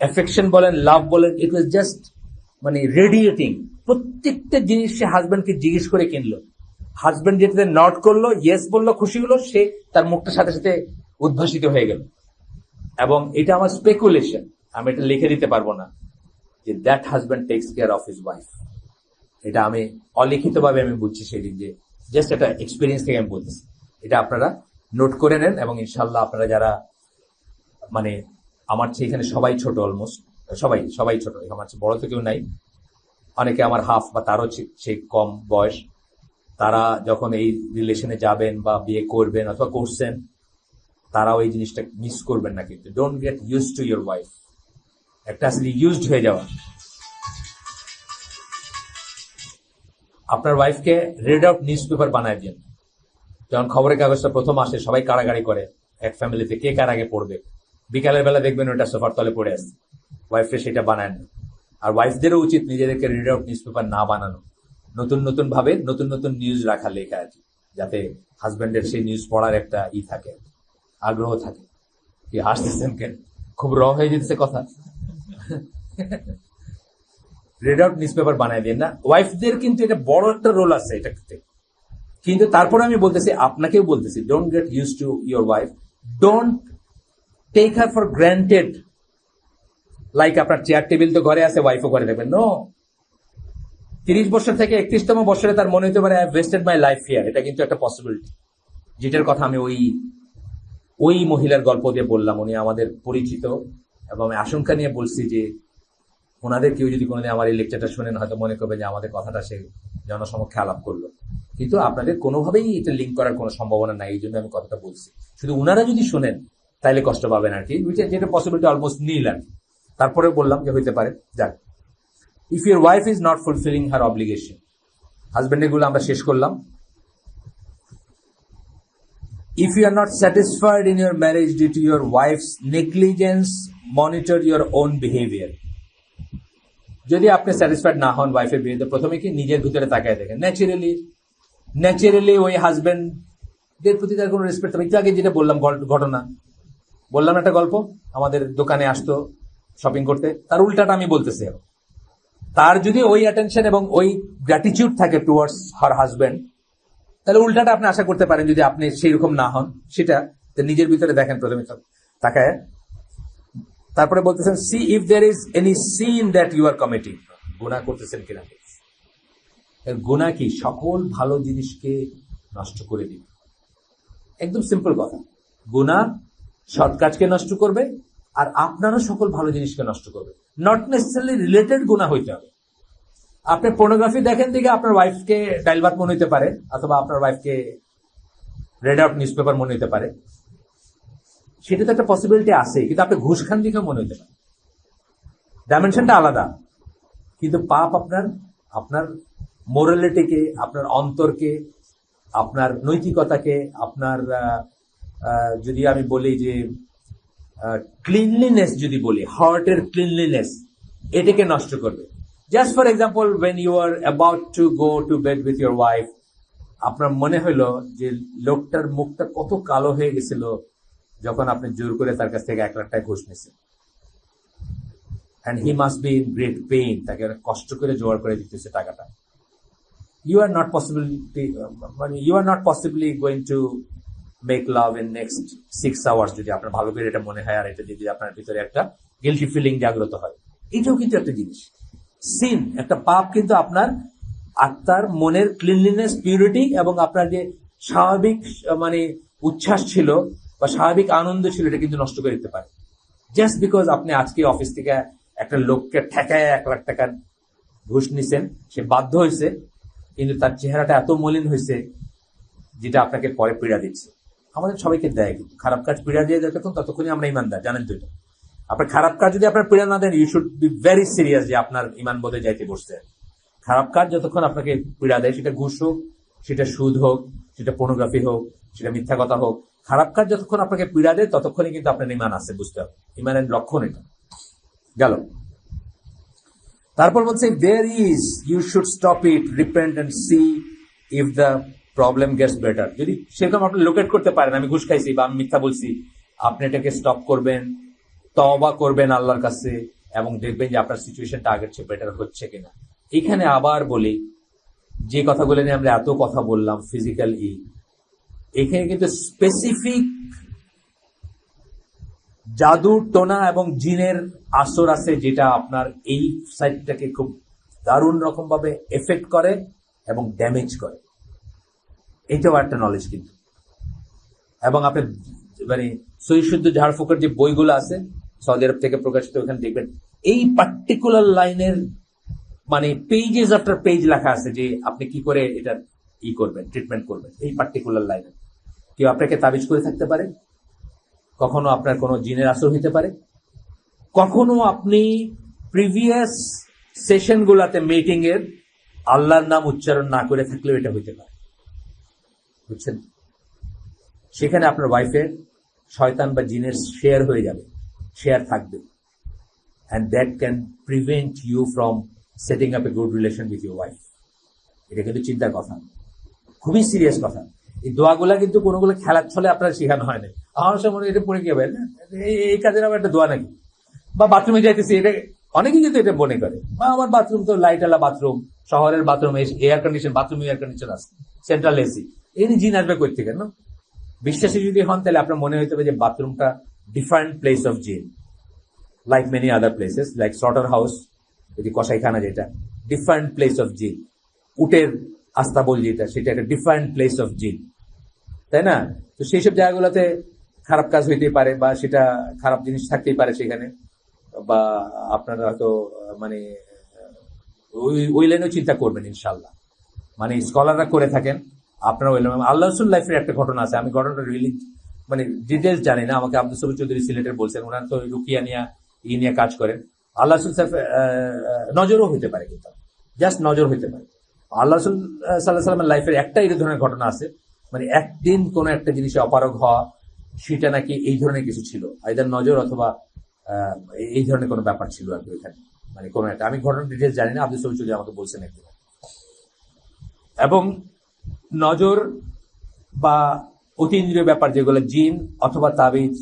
অ্যাফেকশন বলেন, লাভ বলেন, ইট ওয়াজ জাস্ট মানে রেডিয়েটিং। প্রত্যেকটা জিনিস সে হাজবেন্ডকে জিজ্ঞেস করে কিনলো। হাজবেন্ড যেটাতে নট করলো, ইয়েস বললো, খুশি হলো, সে তার মুখটার সাথে সাথে উদ্ভাসিত হয়ে গেল। এবং এটা আমার স্পেকুলেশন, আমি এটা লিখে দিতে পারবো না যে that husband text care of his wife. এটা আমি অলিখিত ভাবে আমি বুঝছি সেদিন, যে জাস্ট একটা এক্সপিরিয়েন্স থেকে আমি বলতেছি। এটা আপনারা নোট করে নেন, এবং ইনশাল্লাহ আপনারা যারা, মানে আমার চেয়ে এখানে সবাই ছোট, অলমোস্ট সবাই ছোট, আমার চেয়ে বড় তো কেউ নাই, অনেকে আমার হাফ বা তারও চেয়ে কম বয়স। তারা যখন এই রিলেশনে যাবেন বা বিয়ে করবেন অথবা করছেন, তারাও এই জিনিসটা মিস করবেন না। কিন্তু don't get use to your wife. একটা আসলে ইউজড হয়ে যাওয়া। আপনার ওয়াইফকে রেড আউট নিউজ পেপার বানায় দিন। যখন খবরের কাগজটা প্রথম আসে, সবাই কাড়াকাড়ি করে এক ফ্যামিলিতে, কে কার আগে পড়বে। বিকালের বেলা দেখবেন ওটা সোফার তলে পড়ে আসছে, ওয়াইফে সেটা বানায় না। আর ওয়াইফদেরও উচিত নিজেদেরকে রিড আউট নিউজ পেপার না বানানো, নতুন ভাবে নতুন নিউজ রাখা, লেখা আর কি, যাতে হাজবেন্ডের সেই নিউজ পড়ার একটা থাকে, আগ্রহ থাকে। কি হাসতেছেন কেন? খুব র হয়ে যেতেছে কথা। রিড আউট নিউজ পেপার বানায় দিন না। ওয়াইফদের কিন্তু এটা বড় একটা রোল আছে এটাতে। কিন্তু তারপরে আমি বলতেছি, আপনাকেও বলতেছি, don't get use to your wife, don't take her for granted. Like আপনার চেয়ার টেবিল তো ঘরে আছে, ওয়াইফও ঘরে দেখবেন। নো, 30 বছর থেকে 31তম বছরে তার মনে হতে পারে I have wasted my life here. এটা কিন্তু একটা পসিবিলিটি, যেটার কথা আমি ওই মহিলার গল্প দিয়ে বললাম। উনি আমাদের পরিচিত, এবং আমি আশঙ্কা নিয়ে বলছি যে ওনাদের কেউ যদি কোনোদিন আমার এই লেকচারটা শুনেন, হয়তো মনে করবে যে আমাদের কথাটা সে জনসমক্ষে আলাপ করলো। কিন্তু আপনাদের কোনোভাবেই এটা লিঙ্ক করার কোনো সম্ভাবনা নাই, এই জন্য আমি কথাটা বলছি। শুধু ওনারা যদি শুনেন তাইলে কষ্ট পাবেন আর কি, যেটা পসিবিলিটি অলমোস্ট নীল আর কি। তারপরে বললাম যে হইতে পারে। যাক, if your wife is not fulfilling her obligation, হাজবেন্ডের গুলো আমরা শেষ করলাম। If you are not satisfied in your marriage due to your wife's negligence, monitor your own behavior. যদি আপনি স্যাটিসফাইড না হন ওয়াইফের বিরুদ্ধে, প্রথমে কি নিজের ভিতরে তাকায় দেখেন। ন্যাচারালি ওই হাজবেন্ডের প্রতি তার কোনো রেসপেক্ট হবে। একটু আগে যেটা বললাম ঘটনা বললাম, একটা গল্প, আমাদের দোকানে আসতো শপিং করতে, তার উল্টাটা আমি বলতেছি। তার যদি ওই অ্যাটেনশন এবং ওই গ্র্যাটিটিউড থাকে টুয়ার্ডস হার হাজবেন্ড, তাহলে উল্টাটা আপনি আশা করতে পারেন। যদি আপনি সেই রকম না হন, সেটা নিজের ভিতরে দেখেন প্রথমে তাকায়। তারপরে বলতেছেন, see if there is any sin that you are committing. গুনাহ করতেছেন কিনা। গুনাহ কি? সকল ভালো জিনিসকে নষ্ট করে দিবে। একদম সিম্পল কথা। গুনাহ সৎ কাজকে নষ্ট করবে, আর আপনারও সকল ভালো জিনিসকে নষ্ট করবে। নট নেসেসারিলি রিলেটেড গুনাহ হইতে হবে। আপনি পর্নোগ্রাফি দেখেন দিকে আপনার ওয়াইফকে ডাইল ভাত মনে হইতে পারে, অথবা আপনার ওয়াইফকে রেড আউট নিউজ পেপার মনে হইতে পারে। সেটা তো একটা পসিবিলিটি আছে, কিন্তু আপনি ঘুষ খান দিকেও মনে হইতে পারে। ডাইমেনশনটা আলাদা। কিন্তু পাপ আপনার মোরালিটিকে, আপনার অন্তরকে, আপনার নৈতিকতাকে, আপনার যদি আমি বলি যে ক্লিনলিনেস, যদি বলি হার্টের ক্লিনলিনেস, এটাকে নষ্ট করবে। Just for example, when you are about to go to bed with your wife, আপনার মনে হইলো যে লোকটার মুখটা কত কালো হয়ে গেছিল যখন আপনি জোর করে তার কাছ থেকে 1 লাখ টাকা ঘুষ নিয়েছেন, and he must be in great pain, তাকে কষ্ট করে জোগাড় করে দিতেছে টাকাটা। You are not possibly going to make love in next 6 hours যদি আপনার ভালো করে এটা মনে হয়, আর এটা যদি আপনার ভিতরে একটা গিল্টি ফিলিং জাগ্রত হয়। এটাও কিন্তু একটা জিনিস। সিন, একটা পাপ কিন্তু আপনার আত্মার মনের ক্লিনলিনেস, পিউরিটি এবং আপনার যে স্বাভাবিক মানে উচ্ছ্বাস ছিল বা স্বাভাবিক আনন্দ ছিল, এটা কিন্তু নষ্ট করে দিতে পারে। জাস্ট বিকজ আপনি আজকে অফিস থেকে একটা লোককে ঠেকায় 1 লাখ টাকার ঘুষ নিছেন, সে বাধ্য হয়েছে, কিন্তু তার চেহারাটা এত মলিন হয়েছে যেটা আপনাকে পরে পীড়া দিচ্ছে। আমাদের সবাইকে দেয়, কিন্তু খারাপ কাজ পীড়া দিয়ে যতক্ষণ, ততক্ষণই আমরা ইমানদার, জানেন তো এটা। আপনার খারাপ কাজ যদি আপনার পীড়া না দেন, you should be very serious যে আপনার ইমান বোধে যাইতে বসছে। খারাপ কাজ যতক্ষণ আপনাকে পীড়া দেয়, সেটা ঘুষ হোক, সেটা সুদ হোক, সেটা পর্নোগ্রাফি হোক, সেটা মিথ্যা কথা হোক, খারাপ কাজ যতক্ষণ আপনাকে পীড়া দেয় ততক্ষণই কিন্তু আপনার ইমান আছে, বুঝতে হবে। ইমানের লক্ষণ এটা গেল। তারপর বলছে there is, you should stop it, repent and see if the problem gets better. যদি সেরকম আপনি লোকেট করতে পারেন আমি ঘুষ খাইছি বা আমি মিথ্যা বলছি, আপনি এটাকে স্টপ করবেন, তওবা করবেন আল্লাহর কাছে, এবং দেখবেন যে আপনার সিচুয়েশনটা আগের চেয়ে বেটার হচ্ছে কিনা। এখানে আবার বলি, যে কথাগুলো নিয়ে আমরা এত কথা বললাম, ফিজিক্যাল এখানে কিন্তু স্পেসিফিক জাদু টোনা এবং জিনের আসর আছে, যেটা আপনার এই সাইডটাকে খুব দারুণ রকম ভাবে এফেক্ট করে এবং ড্যামেজ করে। এইটাও একটা নলেজ কিন্তু। এবং আপনি মানে সহিশুদ্ধ ঝাড়ফুঁকের যে বইগুলো আছে সৌদি আরব থেকে প্রকাশিত, ওখানে দেখবেন এই পার্টিকুলার লাইনের মানে পেজেস আফটার পেজ লেখা আছে যে আপনি কি করে এটা করবেন, ট্রিটমেন্ট করবেন। এই পার্টিকুলার লাইনে কেউ আপনাকে তাবিজ করে থাকতে পারে, কখনো আপনার কোনো জিনের আসর হইতে পারে, কখনো আপনি প্রিভিয়াস সেশন গুলাতে মিটিং এর আল্লাহর নাম উচ্চারণ না করে থাকলেও এটা হইতে পারে, বুঝছেন। সেখানে আপনার ওয়াইফের শয়তান বা জিনের শেয়ার হয়ে যাবে, শেয়ার থাকবে, and that can prevent you from setting up a good relation with your wife. এটা কিন্তু চিন্তার কথা, খুবই সিরিয়াস কথা। এই দোয়াগুলা কিন্তু কোনোগুলো খেলার ছলে আপনার শেখানো হয় না। আমার সময় এটা পড়ে গিয়ে না, এই কাজের আবার একটা দোয়া নাকি, বা বাথরুমে যাইতেছি, এটা অনেকেই কিন্তু এটা মনে করে, বা আমার বাথরুম তো লাইট আলা বাথরুম, শহরের bathroom, air condition bathroom, air condition আছে, সেন্ট্রাল এসি, এই জিন আসবে কই থেকে না? বিশ্বাসী যদি হন তাহলে আপনার মনে হইতে হবে যে বাথরুমটা ডিফারেন্ট প্লেস অফ জিন, like many other places, like slaughter house, যদি কসাইখানা যেটা ডিফারেন্ট প্লেস অফ জিন, উটের আস্তাবল যেটা সেটা একটা ডিফারেন্ট প্লেস অফ জিন, তাই না? তো সেই সব জায়গাগুলোতে খারাপ কাজ হইতেই পারে, বা সেটা খারাপ জিনিস থাকতেই পারে সেখানে, বা আপনারা হয়তো মানে ওই লাইনেও চিন্তা করবেন ইনশাল্লাহ। মানে স্কলাররা করে থাকেন, আপনারা ওই লাইনে। আল্লাহ রসুল লাইফের একটা ঘটনা আছে, আমি ঘটনাটা রিয়েলি মানে ডিটেলস জানি না, আমাকে আব্দুল সবুর চৌধুরী সিলেটের বলছেন, ওনারা তো রুকিয়া নিয়ে কাজ করেন। আল্লাহ রসুল নজরও হইতে পারে, কিন্তু জাস্ট নজর হইতে পারে। আল্লাহ রসুল সাল্লাহ সাল্লামের লাইফের একটা এই ধরনের ঘটনা আছে, মানে একদিন কোন একটা জিনিসে অপারগ হওয়া, সেটা নাকি এই ধরনের কিছু ছিল, আইদার নজর অথবা এই ধরনের কোনো ব্যাপার ছিল আর কি ওইখানে, মানে কোনো একটা, আমি ঘটনার ডিটেলস জানি না, আব্দুল সবুর চৌধুরী আমাকে বলছেন একদিন। এবং নজর বা অতীন্দ্রিয় ব্যাপার যেগুলো জিন অথবা তাবিজ,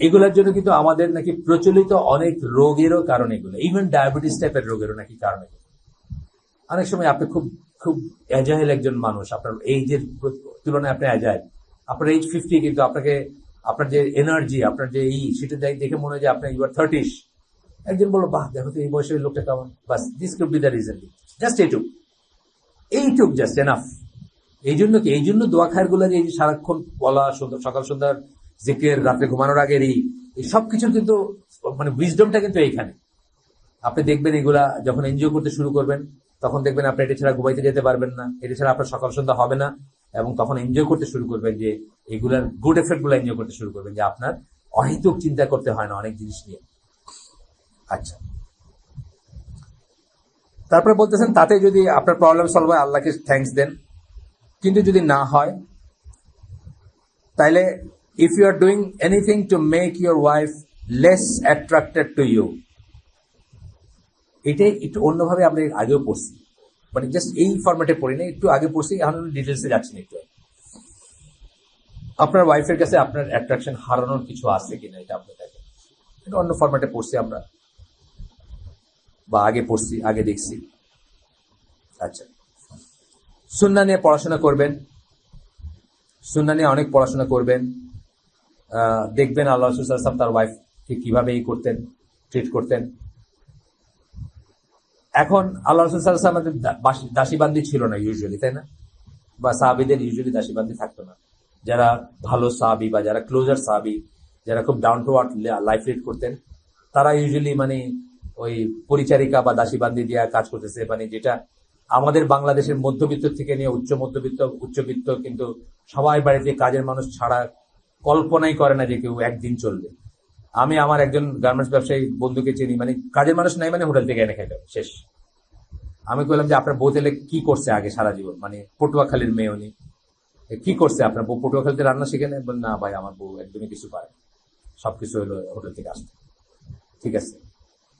এগুলোর জন্য কিন্তু আমাদের নাকি প্রচলিত অনেক রোগেরও কারণ এগুলো, ইভেন ডায়াবেটিস টাইপের রোগেরও নাকি কারণ এগুলো। অনেক সময় আপনি খুব খুব অ্যাজাইল একজন মানুষ, আপনার এইজের তুলনায় আপনি অ্যাজাইল, আপনার এইজ 50, কিন্তু আপনাকে আপনার যে এনার্জি, আপনার যে সেটা দেখে মনে হয় যে আপনার ইউর 30s। একজন বললো, বাহ দেখো তো এই বয়সের লোকটা কেমন, because this could be the reason, just এইটুক জাস্ট এনাফ। এই জন্য দোয়া খায়ের গুলা যে সারাক্ষণ বলা, সকাল সন্ধ্যার জিকির, রাত্রে ঘুমানোর আগের এই সবকিছুর কিন্তু মানে উইজডমটা কিন্তু এইখানে। আপনি দেখবেন এগুলা যখন এনজয় করতে শুরু করবেন, তখন দেখবেন আপনি এটা ছাড়া ঘুমাইতে যেতে পারবেন না, এটা ছাড়া আপনার সকাল সন্ধ্যা হবে না, এবং তখন এনজয় করতে শুরু করবেন যে এগুলার গুড এফেক্ট গুলো এনজয় করতে শুরু করবেন, যে আপনার অহেতুক চিন্তা করতে হয় না অনেক জিনিস নিয়ে। আচ্ছা, তারপরে বলতেছেন তাতে যদি আপনার প্রবলেম সলভ হয় আল্লাহকে থ্যাঙ্কস দেন, কিন্তু যদি না হয় তাহলে if you are doing anything to make your wife less attracted to you, এটাই একটু অন্যভাবে আমরা আগেও পড়ছি, মানে জাস্ট এই ফরম্যাটে পড়ি না, একটু আগে পড়ছি, এখন ডিটেলসে যাচ্ছি না একটু। আপনার ওয়াইফের কাছে আপনার অ্যাট্রাকশন হারানোর কিছু আছে কিনা এটা আপনি দেখেন, এটা অন্য ফরম্যাটে পড়ছি আমরা, বা আগে পড়ছি, আগে দেখছি। আচ্ছা, সুন্নাহ নিয়ে পড়াশোনা করবেন, সুন্নাহ নিয়ে অনেক পড়াশোনা করবেন, দেখবেন আল্লাহ রাসূল সাল্লাল্লাহু আলাইহি ওয়াসাল্লাম তার ওয়াইফকে কিভাবে করতেন, ট্রিট করতেন। এখন আল্লাহ রাসূল সাল্লাল্লাহু আলাইহি ওয়াসাল্লাম আমাদের দাসীবান্দি ছিল না ইউজুয়ালি, তাই না? বা সাহাবীদের ইউজুয়ালি দাসীবান্দি থাকতো না। যারা ভালো সাহাবী বা যারা ক্লোজার সাহাবী, যারা খুব down to earth life lead করতেন, তারা ইউজুয়ালি মানে ওই পরিচারিকা বা দাসীবান্দি দিয়ে কাজ করতেছে, মানে যেটা আমাদের বাংলাদেশের মধ্যবিত্ত থেকে নিয়ে উচ্চবিত্ত কিন্তু সবাই বাড়িতে কাজের মানুষ ছাড়া কল্পনাই করে না যে কেউ একদিন চলবে। আমি আমার একজন গার্মেন্টস ব্যবসায়ী বন্ধুকে চিনি, মানে কাজের মানুষ নাই, মানে হোটেল থেকে এনে খাইতে হবে, শেষ। আমি বললাম যে আপনার বউ তাহলে কি করছে আগে সারা জীবন, মানে পটুয়াখালীর মেয়ে উনি, কি করছে আপনার বউ? পটুয়াখালীতে রান্না শিখে নেই? বল না ভাই, আমার বউ একদমই কিছু পারে, সবকিছু হলো হোটেল থেকে আসতে। ঠিক আছে,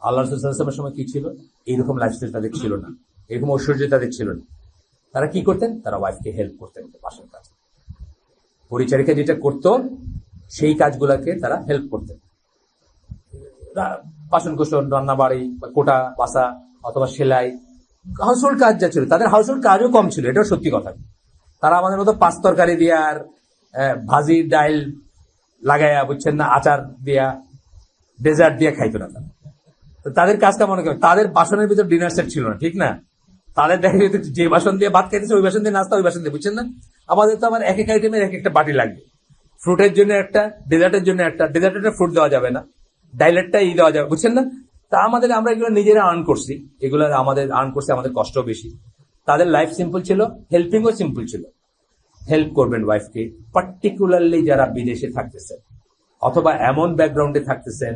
আল্লাহ রাসূল সাল্লাল্লাহু আলাইহি ওয়াসাল্লামের সময় কি ছিল? এইরকম লাইফস্টাইল তাদের ছিল না, এরকম ঐশ্বর্য তাদের ছিল না। তারা কি করতেন? তারা ওয়াইফকে হেল্প করতেন বাসার কাজ। পরিচারিকা যেটা করতো সেই কাজগুলাকে তারা হেল্প করতেন। বাসন কোসন, রান্না বাড়ি, কোটা বাসা অথবা সেলাই, হাউসহোল্ড কাজ যা ছিল, তাদের হাউসহোল্ড কাজও কম ছিল, এটাও সত্যি কথা। তারা আমাদের মতো পাঁচ তরকারি দিয়া আর ভাজি ডাইল লাগাইয়া, বুঝছেন না, আচার দিয়া ডেজার্ট দিয়া খাইতো না। তাদের কাজটা মনে করেন, তাদের বাসনের ভিতর ডিনার সেট ছিল না, ঠিক না? তাদের দেখা যেত যে বাসন দিয়ে ভাত খাইতেছে ওই বাসন দিয়ে নাস্তা, ওই বাসন দিয়ে, বুঝছেন না? আমাদের তো আবার এক এক আইটেমের এক একটা বাটি লাগবে। ফ্রুটের জন্য একটা, ডেজার্টের জন্য একটা, ডেজার্টের ফ্রুট দেওয়া যাবে না, ডাইলেটটা দেওয়া যাবে, বুঝছেন না? তা আমরা এগুলো নিজেরা আর্ন করছি, এগুলো আমাদের আর্ন করছে, আমাদের কষ্ট বেশি। তাদের লাইফ সিম্পল ছিল, হেল্পিংও সিম্পল ছিল। হেল্প করবেন ওয়াইফকে, পার্টিকুলারলি যারা বিদেশে থাকতেছেন অথবা এমন ব্যাকগ্রাউন্ডে থাকতেছেন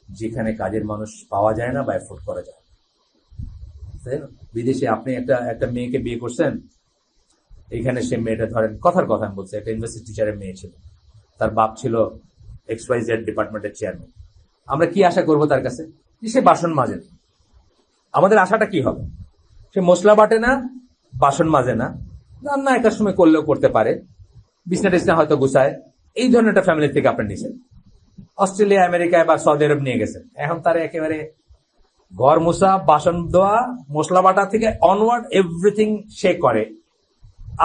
যেখানে কাজের মানুষ পাওয়া যায় না বা এফোর্ড করা যায়। বিদেশে আপনি একটা মেয়েকে বিয়ে করছেন, এখানে সে মেয়েটা ধরেন, কথার কথা আমি বলছি, একটা ইউনিভার্সিটি টিচারের মেয়ে ছিল, তার বাপ ছিল XYZ ডিপার্টমেন্টের চেয়ারম্যান। আমরা কি আশা করব তার কাছে? সে বাসন মাজে না। আমাদের আশাটা কি হবে? সে মশলা বাটে না, বাসন মাজে না, রান্না একটা সময় করলেও করতে পারে, বিছনা টিছনা হয়তো গুছায়, এই ধরনের একটা ফ্যামিলি থেকে আপনি নিছেন। অস্ট্রেলিয়া, আমেরিকায় বা সৌদি আরব নিয়ে গেছেন, এখন তার একেবারে ঘর মোছা, বাসন ধোয়া, মশলা বাটা থেকে অনওয়ার্ড এভরিথিং সে করে।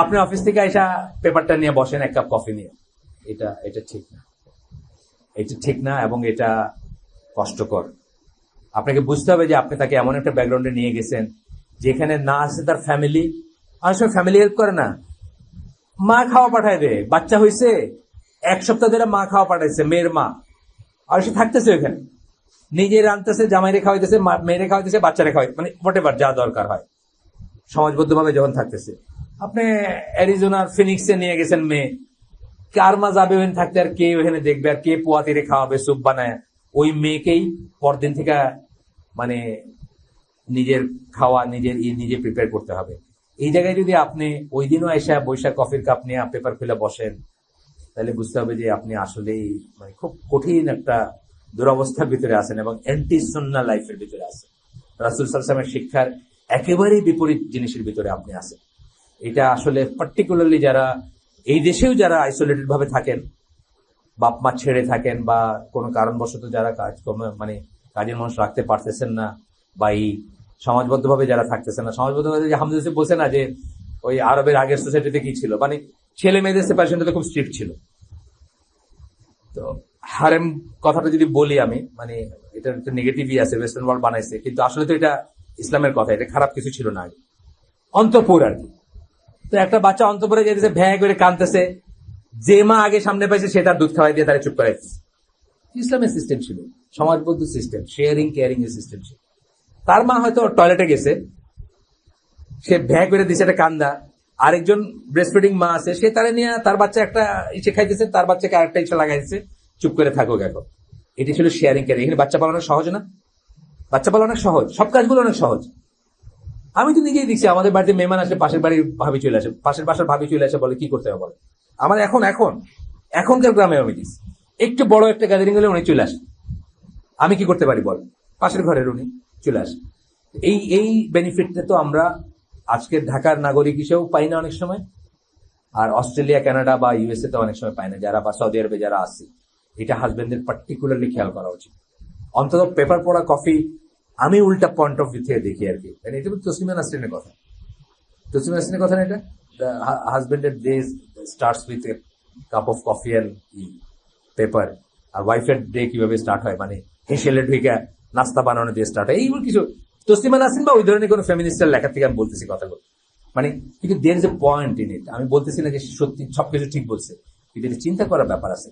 আপনি অফিস থেকে আইসা পেপারটা নিয়ে বসেন এক কাপ কফি নিয়ে। এটা ঠিক না, এটা ঠিক না, এবং এটা কষ্টকর। আপনাকে বুঝতে হবে যে আপনি তাকে এমন একটা ব্যাকগ্রাউন্ডে নিয়ে গেছেন যেখানে না আছে তার ফ্যামিলি। অনেক সময় ফ্যামিলি হেল্প করে না, মা খাওয়া পাঠায় দেয়। বাচ্চা হয়েছে, এক সপ্তাহ ধরে মা খাওয়া পাঠাইছে, মেয়ের মা, আর সে থাকতেছে ওখানে, নিজে রাঁধতেছে, জামাইরে খাওয়াইতেছে, মেয়েরে খাওয়াইতেছে, বাচ্চারে খাওয়াই, মানে হোয়াটএভার যা দরকার হয়, সমাজবদ্ধভাবে যখন থাকতেছে। আপনি অ্যারিজোনার ফিনিক্সে নিয়ে গেছেন মেয়ে, কার মা যাবে ওখানে থাকতে, আর কে ওখানে দেখবে, আর কে পোয়া তীরে খাওয়াবে স্যুপ বানায়? ওই মেয়েকেই পরদিন থেকে মানে নিজের খাওয়া নিজে প্রিপেয়ার করতে হবে। এই জায়গায় যদি আপনি ওই দিনও এসে বৈশাখ কফির কাপ নিয়ে পেপার খুলে বসেন, তাহলে বুঝতে হবে যে আপনি আসলেই মানে খুব কঠিন একটা দুরবস্থার ভিতরে আছেন এবং অ্যান্টি সুন্নাহ লাইফের ভিতরে আছেন। রাসূল সাল্লাল্লাহু আলাইহি ওয়াসাল্লামের শিক্ষার একেবারেই বিপরীত জিনিসের ভিতরে আপনি আছেন। এটা আসলে পার্টিকুলারলি যারা এই দেশেও যারা আইসোলেটেড ভাবে থাকেন, বাপ মা ছেড়ে থাকেন, বা কোনো কারণবশত যারা মানে কাজের মানুষ রাখতে পারতেছেন না, বা এই সমাজবদ্ধভাবে যারা থাকতেছেন না, সমাজবদ্ধভাবে যে হামজা ইউসুফ বলছে না যে ওই আরবের আগের সোসাইটিতে কি ছিল, মানে ছেলে মেয়েদের সেপারেশনটা খুব স্ট্রিক্ট ছিল। তো হারেম কথাটা যদি বলি আমি, মানে এটা একটা নেগেটিভই আছে, ওয়েস্টার্ন ওয়ার্ল্ড বানাইছে, কিন্তু আসলে তো এটা ইসলামের কথা, এটা খারাপ কিছু ছিল না আগে। অন্তঃপুর আর কি। তো একটা বাচ্চা অন্তঃপুরে যেতেছে, ভ্যাঁ করে কাঁদতেছে, যে মা আগে সামনে পাইছে সে তার দুধ খাওয়াই দিয়ে তারা চুপ করাইছে। ইসলামের সিস্টেম ছিল, সমাজবদ্ধ সিস্টেম, শেয়ারিং কেয়ারিং এর সিস্টেম ছিল। তার মা হয়তো টয়লেটে গেছে, সে ভ্যাঁ করে দিছে একটা কান্দা, আরেকজন ব্রেস্ট ফিডিং মা আছে, সে তারা নিয়ে তার বাচ্চা একটা ইচ্ছে খাইতেছে, তার বাচ্চাকে আরেকটা ইচ্ছা লাগাইছে, চুপ করে থাকুক এখন। এটি ছিল শেয়ারিং কেয়ারিং। এখানে বাচ্চা পালানো সহজ না? বাচ্চা পালানো অনেক সহজ, সব কাজগুলো অনেক সহজ। আমি তো নিজেই দেখছি, আমাদের বাড়িতে মেহমান আসলে পাশের বাড়ির ভাবি চলে আসে, পাশের বাসার ভাবি চলে আসে, বলে কি করতে হবে বলে। আমার এখনকার গ্রামে আমি দেখছি, একটু বড় একটা গ্যাদারিং হলে উনি চলে আসে, আমি কি করতে পারি বল, পাশের ঘরের উনি চলে আসে। এই বেনিফিটটা তো আমরা আজকের ঢাকার নাগরিক হিসেবেও পাই না অনেক সময়, আর অস্ট্রেলিয়া, কানাডা বা USA তে অনেক সময় পাই না যারা, বা সৌদি আরবে যারা আছে। এটা হাজবেন্ডদের পার্টিকুলারলি খেয়াল করা উচিত। অন্তত পেপার পড়া কফি আমি উল্টা পয়েন্ট অফ ভিউ থেকে দেখি আর কি। মানে এটা তসলিমা নাসরিনের কথা, তসলিমা নাসরিনের কথা না এটা। হাজবেন্ডের day starts with a cup of coffee and paper, আর ওয়াইফের ডে কিভাবে স্টার্ট হয়, মানে হেসেলে ঢুকে নাস্তা বানানো দিয়ে স্টার্ট হয়। এইগুলো কিছু তসলিমা নাসরিন বা ওই ধরনের কোনো ফেমিনিস্টের লেখা থেকে আমি বলতেছি কথাগুলো, মানে কিন্তু there is a point in it. আমি বলতেছি না যে সত্যি সবকিছু ঠিক বলছে, কিন্তু এটা চিন্তা করার ব্যাপার আছে,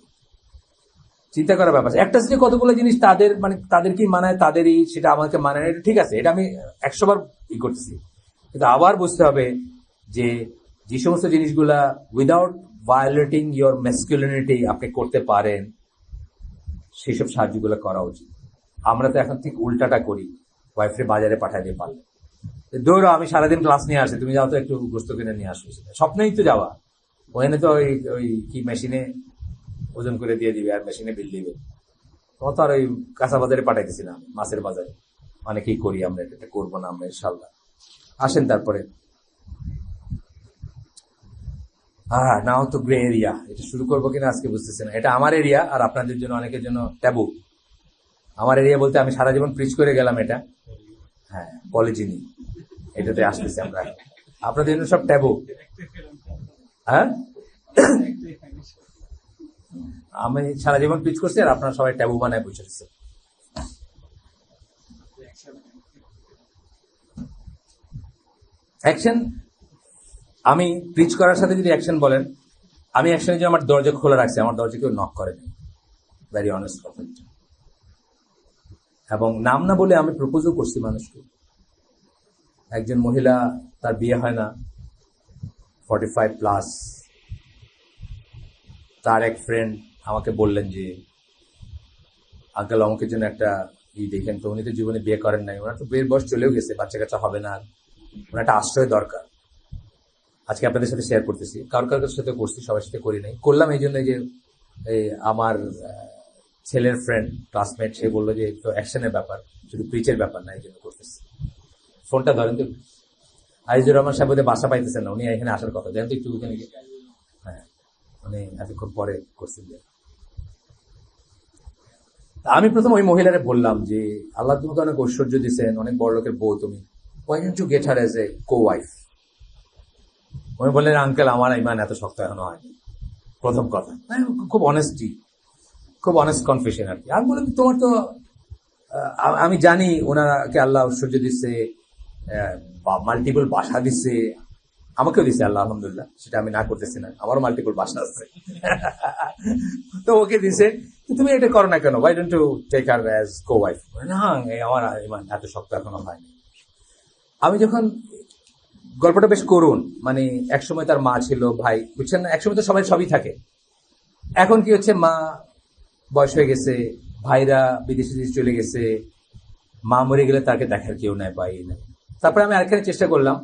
চিন্তা করার ব্যাপার আছে। একটা যে কতগুলো জিনিস তাদের মানে তাদেরকেই মানায়, তাদেরই সেটা আমাকে মানায়, এটা ঠিক আছে, এটা আমি 100 বার করতেছি। কিন্তু আবার বুঝতে হবে যে যে সমস্ত জিনিসগুলা উইদাউট ভায়োলেটিং ইয়োর ম্যাসকুলিনিটি আপনি করতে পারেন, সেই সব সাহায্যগুলো করা উচিত। আমরা তো এখন ঠিক উল্টাটা করি, ওয়াইফরে বাজারে পাঠাই দিয়ে পারলে দৌড়ো, আমি সারাদিন ক্লাস নিয়ে আসি, তুমি যাও তো একটু গোস্ত কিনে নিয়ে আসো। স্বপ্নেই তো যাওয়া, ওখানে তো ওই কি মেশিনে ওজন করে দিয়ে দিবে আর মেশিনে বিল দিবে। তোমার তো আর ওই কাঁচা বাজারে পাঠাইতেছি না, মাছের বাজারে। অনেকেই করি আমরা, এটা করবো না আমরা ইনশাল্লাহ। আসেন তারপরে, নাও তো গ্রে এরিয়া, এটা শুরু করবো কিনা আজকে বুঝতেছি না। এটা আমার এরিয়া আর আপনাদের জন্য অনেকের জন্য ট্যাবু। আমার এরিয়া বলতে আমি সারা জীবন প্রিচ করে গেলাম এটা, হ্যাঁ পলিজিনি, এটাতে আসতেছি আমরা। আপনাদের জন্য সব ট্যাবু। হ্যাঁ, আমি সারা জীবন প্রিচ করছি আর আপনারা সবাই ট্যাবু বানায় বসে দিচ্ছে। অ্যাকশন, আমি প্রিচ করার সাথে যদি অ্যাকশন বলেন, আমি অ্যাকশনের জন্য আমার দরজা খোলা রাখছি, আমার দরজা কেউ নক করেনি, ভেরি অনেস্ট কথা। এবং নাম না বলে আমি প্রপোজও করছি মানুষকে। একজন মহিলা, তার বিয়ে হয় না, 45+, তার এক ফ্রেন্ড আমাকে বললেন যে আঙ্কেল আমাকে জন্য একটা দেখেন তো, উনি তো জীবনে বিয়ে করেন নাই, ওনার তো বিয়ের বয়স চলেও গেছে, বাচ্চা কাচ্চা হবে না, ওনার একটা আশ্রয় দরকার। আজকে আপনাদের সাথে শেয়ার করতেছি, কারোর সাথে করছি, সবার সাথে করি নাই, করলাম এই জন্য যে আমার ছেলের ফ্রেন্ড ক্লাসমেট, সে বললো যে তো অ্যাকশনের ব্যাপার, শুধু প্রিচের ব্যাপার না, এই জন্য করতেছি। ফোনটা ধরেন তো, আইজুর রহমান সাহেব বাসা পাইতেছেন না, উনি এখানে আসার কথা, জানেন তো একটু ওখানে গিয়ে। হ্যাঁ, উনি এতক্ষণ পরে করছেন। আমি প্রথম ওই মহিলারে বললাম যে আল্লাহ তোমাকে অনেক ঐশ্বর্য দিচ্ছেন, অনেক বড় লোকের বউ তুমি, why don't you get her as a co-wife? উনি বললেন আঙ্কেল আমার ইমান এত শক্ত এখনো হয়নি, প্রথম কথা। খুব অনেস্টি, খুব অনেস্ট কনফেশন আর কি। আমি বললাম তোমার তো, আমি জানি ওনাকে আল্লাহ ঐশ্বর্য দিচ্ছে, মাল্টিপল বাসা দিচ্ছে, আমাকেও দিচ্ছে আল্লাহ আলহামদুলিল্লাহ, সেটা আমি না করতেছি না, আমারও মাল্টিপল বাসা আছে। তো ওকে দিছে, তুমি এটা করো না কেন, why don't you take her as co-wife? না, আমার ইমান এত শক্ত এখনো হয়নি। আমি যখন, গল্পটা বেশ করুন, মানে একসময় তার মা ছিল, ভাই, বুঝছেন না, একসময় তো সবাই সবই থাকে। এখন কি হচ্ছে, মা বয়স হয়ে গেছে, ভাইরা বিদেশে চলে গেছে, মা মরে গেলে তাকে দেখার কেউ নাই, ভাই নাই। তারপরে আমি আরেকখানে চেষ্টা করলাম,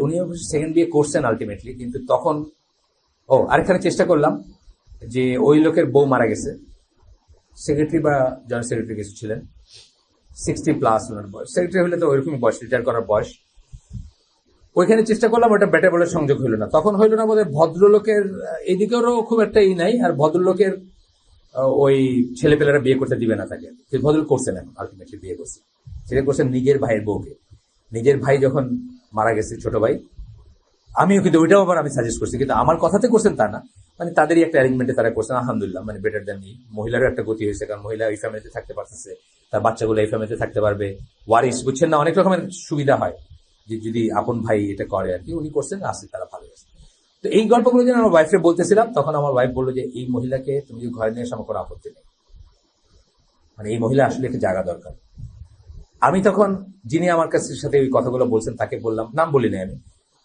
উনি সেকেন্ড বিয়ে করছেন আলটিমেটলি, কিন্তু তখন আরেকখানে চেষ্টা করলাম যে ওই লোকের বউ মারা গেছে, সেক্রেটারি বা জয়েন্ট সেক্রেটারি কিছু ছিলেন, 60+ ওনার বয়স, সেক্রেটারি হলে তো ওইরকমই বয়স, রিটায়ার করার বয়স। ওইখানে চেষ্টা করলাম, ওটা বেটা বলে সংযোগ হইল না, তখন হইল না বোধহয় ভদ্রলোকের এদিকেরও খুব একটা নাই, আর ভদ্রলোকের ওই ছেলেপেলেরা বিয়ে করতে দিবে না তাকে, ভদ্রলোক করছেন, আলটিমেটলি বিয়ে করছে, সেটা করছেন নিজের ভাইয়ের বউকে। নিজের ভাই যখন মারা গেছে, ছোট ভাই, আমিও কিন্তু ওইটাও আবার আমি সাজেস্ট করছি, কিন্তু আমার কথাতে করছেন তা না, মানে তাদেরই একটা অ্যারেঞ্জমেন্টে তারা করছেন, আলহামদুলিল্লাহ, মানে বেটার দেন মি। মহিলারও একটা গতি হয়েছে, কারণ মহিলা এই ফ্যামিলিতে থাকতে পারতেছে, তার বাচ্চাগুলো এই ফ্যামিলিতে থাকতে পারবে, ওয়ারিস, বুঝছেন না, অনেক রকমের সুবিধা হয় যে যদি আপন ভাই এটা করে আর কি। উনি করছেন, আসছে, তারা ভালো আছে। তো এই গল্পগুলো যেন আমার ওয়াইফে বলতেছিলাম, তখন আমার ওয়াইফ বললো যে এই মহিলাকে তুমি যদি ঘরে নিয়ে এসে আমার কোনো আপত্তি নেই, মানে এই মহিলা আসলে একটা জায়গা দরকার। আমি তখন যিনি আমার কাছে সাথে ওই কথাগুলো বলছেন তাকে বললাম, নাম বলি না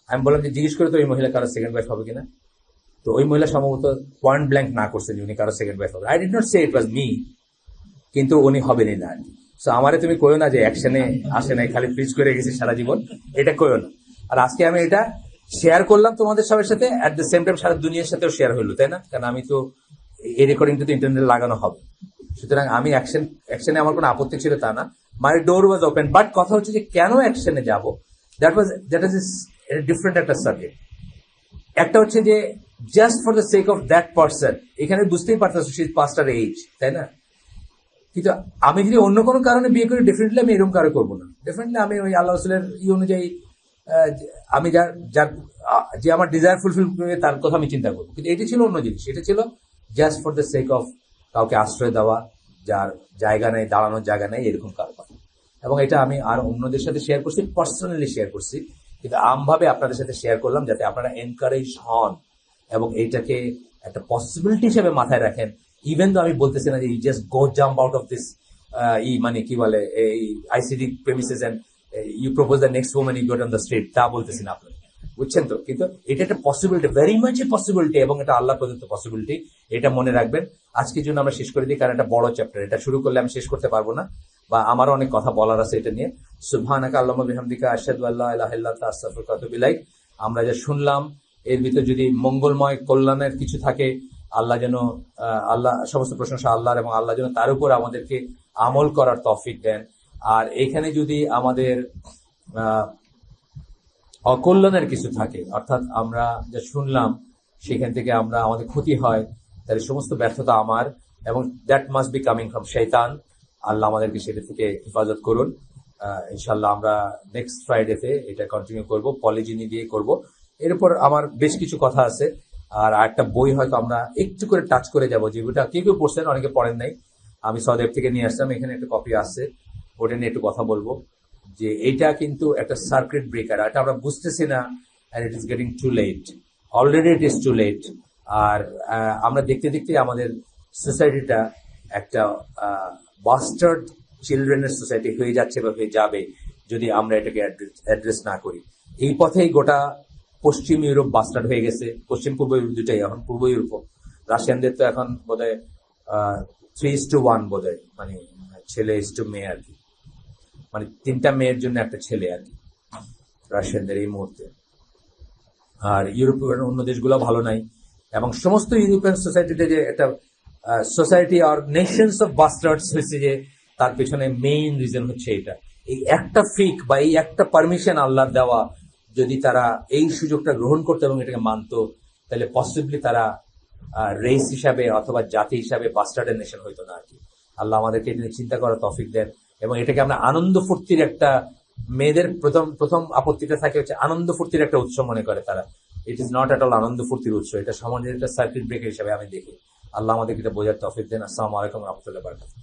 আমি বললাম যে জিজ্ঞেস করে তো ওই মহিলা কারো সেকেন্ড ওয়াইফ হবে কিনা। তো ওই মহিলা সম্ভবত পয়েন্ট ব্ল্যাঙ্ক না করছেন উনি কারো সেকেন্ড ওয়াইফ হবে। I did not say it was me, কিন্তু উনি হবেনই না আর কি। সো আমারে তুমি কইও না যে অ্যাকশনে আসে নাই, খালি প্রিচ করে গেছি সারা জীবন, এটা কইও না। আর আজকে আমি এটা শেয়ার করলাম তোমাদের সবার সাথে, অ্যাট দ্য সেম টাইম সারা দুনিয়ার সাথেও শেয়ার হইলো, তাই না? কারণ আমি তো এই রেকর্ডিংটা তো ইন্টারনেটে লাগানো হবে, সুতরাং আমি অ্যাকশনে আমার কোনো আপত্তি ছিল তা না, মাই ডোর ওয়াজ ওপেন। বাট কথা হচ্ছে যে কেন অ্যাকশনে যাব, দ্যাট ইজ ডিফারেন্ট একটা সাবজেক্ট। একটা হচ্ছে যে just for the sake of that person, এখানে বুঝতেই পারতেছো সে পাস্ট আর এজ, তাই না? কিন্তু আমি যদি অন্য কোনো কারণে বিয়ে করি, ডেফিনেটলি আমি এরকম কারো করবো না। ডেফিনেটলি আমি ওই আল্লাহ রসুলের অনুযায়ী আমি যে আমার ডিজায়ার ফুলফিল করবে তার কথা আমি চিন্তা করবো। কিন্তু এটা ছিল অন্য জিনিস, এটা ছিল just for the sake of কাউকে আশ্রয় দেওয়া, যার জায়গা নেই, দাঁড়ানোর জায়গা নেই, এরকম কারো কথা। এবং এটা আমি আর অন্যদের সাথে শেয়ার করছি, পার্সোনালি শেয়ার করছি, কিন্তু আমভাবে আপনাদের সাথে শেয়ার করলাম যাতে আপনারা এনকারেজ হন এবং এইটাকে একটা পসিবিলিটি হিসেবে মাথায় রাখেন। ইভেন তো আমি বলতেছি না যে you just go jump out of this মানে কি বলে এই ICD premises and you propose the next women you got on the street, তা বলতেছি না আপনার, বুঝছেন তো? কিন্তু এটা একটা possibility, very much a possibility, এবং এটা আল্লাহ প্রদত্ত পসিবিলিটি, এটা মনে রাখবেন। আজকের জন্য আমরা শেষ করে দিই, কারণ এটা বড় চ্যাপ্টার, এটা শুরু করলে আমি শেষ করতে পারবো না, বা আমারও অনেক কথা বলার আছে এটা নিয়ে। সুবহানাকা আল্লাহুম্মা বিহামদিকা আশহাদু আল্লা ইলাহা ইল্লা আনতা আস্তাগফিরুকা ওয়া আতুবু ইলাইক। আমরা যা শুনলাম এর ভিতর যদি মঙ্গলময় কল্যাণের কিছু থাকে, আল্লাহ যেন আল্লাহ, সমস্ত প্রশংসা আল্লাহর, এবং আল্লাহ যেন তার উপর আমাদেরকে আমল করার তৌফিক দেন। আর এখানে যদি আমাদের অকল্যাণের কিছু থাকে, অর্থাৎ আমরা যা শুনলাম সেখান থেকে আমাদের ক্ষতি হয়, তাহলে সমস্ত ব্যর্থতা আমার, এবং that must be coming from শয়তান। আল্লাহ আমাদেরকে সেটা থেকে হেফাজত করুন। ইনশাল্লাহ আমরা নেক্সট ফ্রাইডেতে এটা কন্টিনিউ করব, পলিজিনি দিয়ে করব। এরপর আমার বেশ কিছু কথা আছে, আর একটা বই হয়তো আমরা একটু করে টাচ করে যাব, যে বইটা কেউ কেউ পড়ছেন, অনেকে পড়েন নাই, আমি সৌদি আরব থেকে নিয়ে আসলাম, এখানে একটা কপি আছে, ওটা নিয়ে একটু কথা বলবো। যে এইটা কিন্তু একটা সার্কিট ব্রেকার, এটা আমরা বুঝতেছি না, and it is getting too late, already it is too late। আর আমরা দেখতে দেখতে আমাদের সোসাইটিটা একটা বাস্টার্ড চিলড্রেনের সোসাইটি হয়ে যাচ্ছে বা হয়ে যাবে, যদি আমরা এটাকে অ্যাড্রেস না করি। এই পথেই গোটা পশ্চিম ইউরোপ বাস্টার্ড হয়ে গেছে, পশ্চিম পূর্ব ইউরোপ দুটাই, এখন পূর্ব ইউরোপ, রাশিয়ানদের তো এখন বোধহয় 3:1 বোধহয়, মানে ছেলে ইস্টু মেয়ে আর কি, মানে 3টা মেয়ের জন্য একটা ছেলে আর কি রাশিয়ানদের এই মুহূর্তে। আর ইউরোপের অন্য দেশগুলো ভালো নাই, এবং সমস্ত ইউরোপিয়ান সোসাইটিতে যে একটা সোসাইটি আর নেশনস অফ বাস্টার্ডস হয়েছে, যে তার পেছনে মেইন রিজন হচ্ছে এটা। এই একটা ফিক বা এই একটা পারমিশন আল্লাহর দেওয়া, যদি তারা এই সুযোগটা গ্রহণ করতো এবং এটাকে মানতো, তাহলে পসিবলি তারা রেস হিসাবে অথবা জাতি হিসাবে বাস্টার্ডের নেশন হইতো না আর কি। আল্লাহ আমাদেরকে এটা নিয়ে চিন্তা করার তৌফিক দেন, এবং এটাকে আমরা আনন্দ ফুর্তির একটা, মেয়েদের প্রথম আপত্তিটা থাকে হচ্ছে আনন্দ ফুর্তির একটা উৎস মনে করে তারা। It is not at all আনন্দ ফুর্তির উৎস, এটা সমাজের একটা সার্কিট ব্রেকার হিসাবে আমি দেখি। আল্লাহ আমাদেরকে এটা বোঝার তৌফিক দেন। আসসালামু আলাইকুম ওয়া রাহমাতুল্লাহি ওয়া বারাকাতুহু।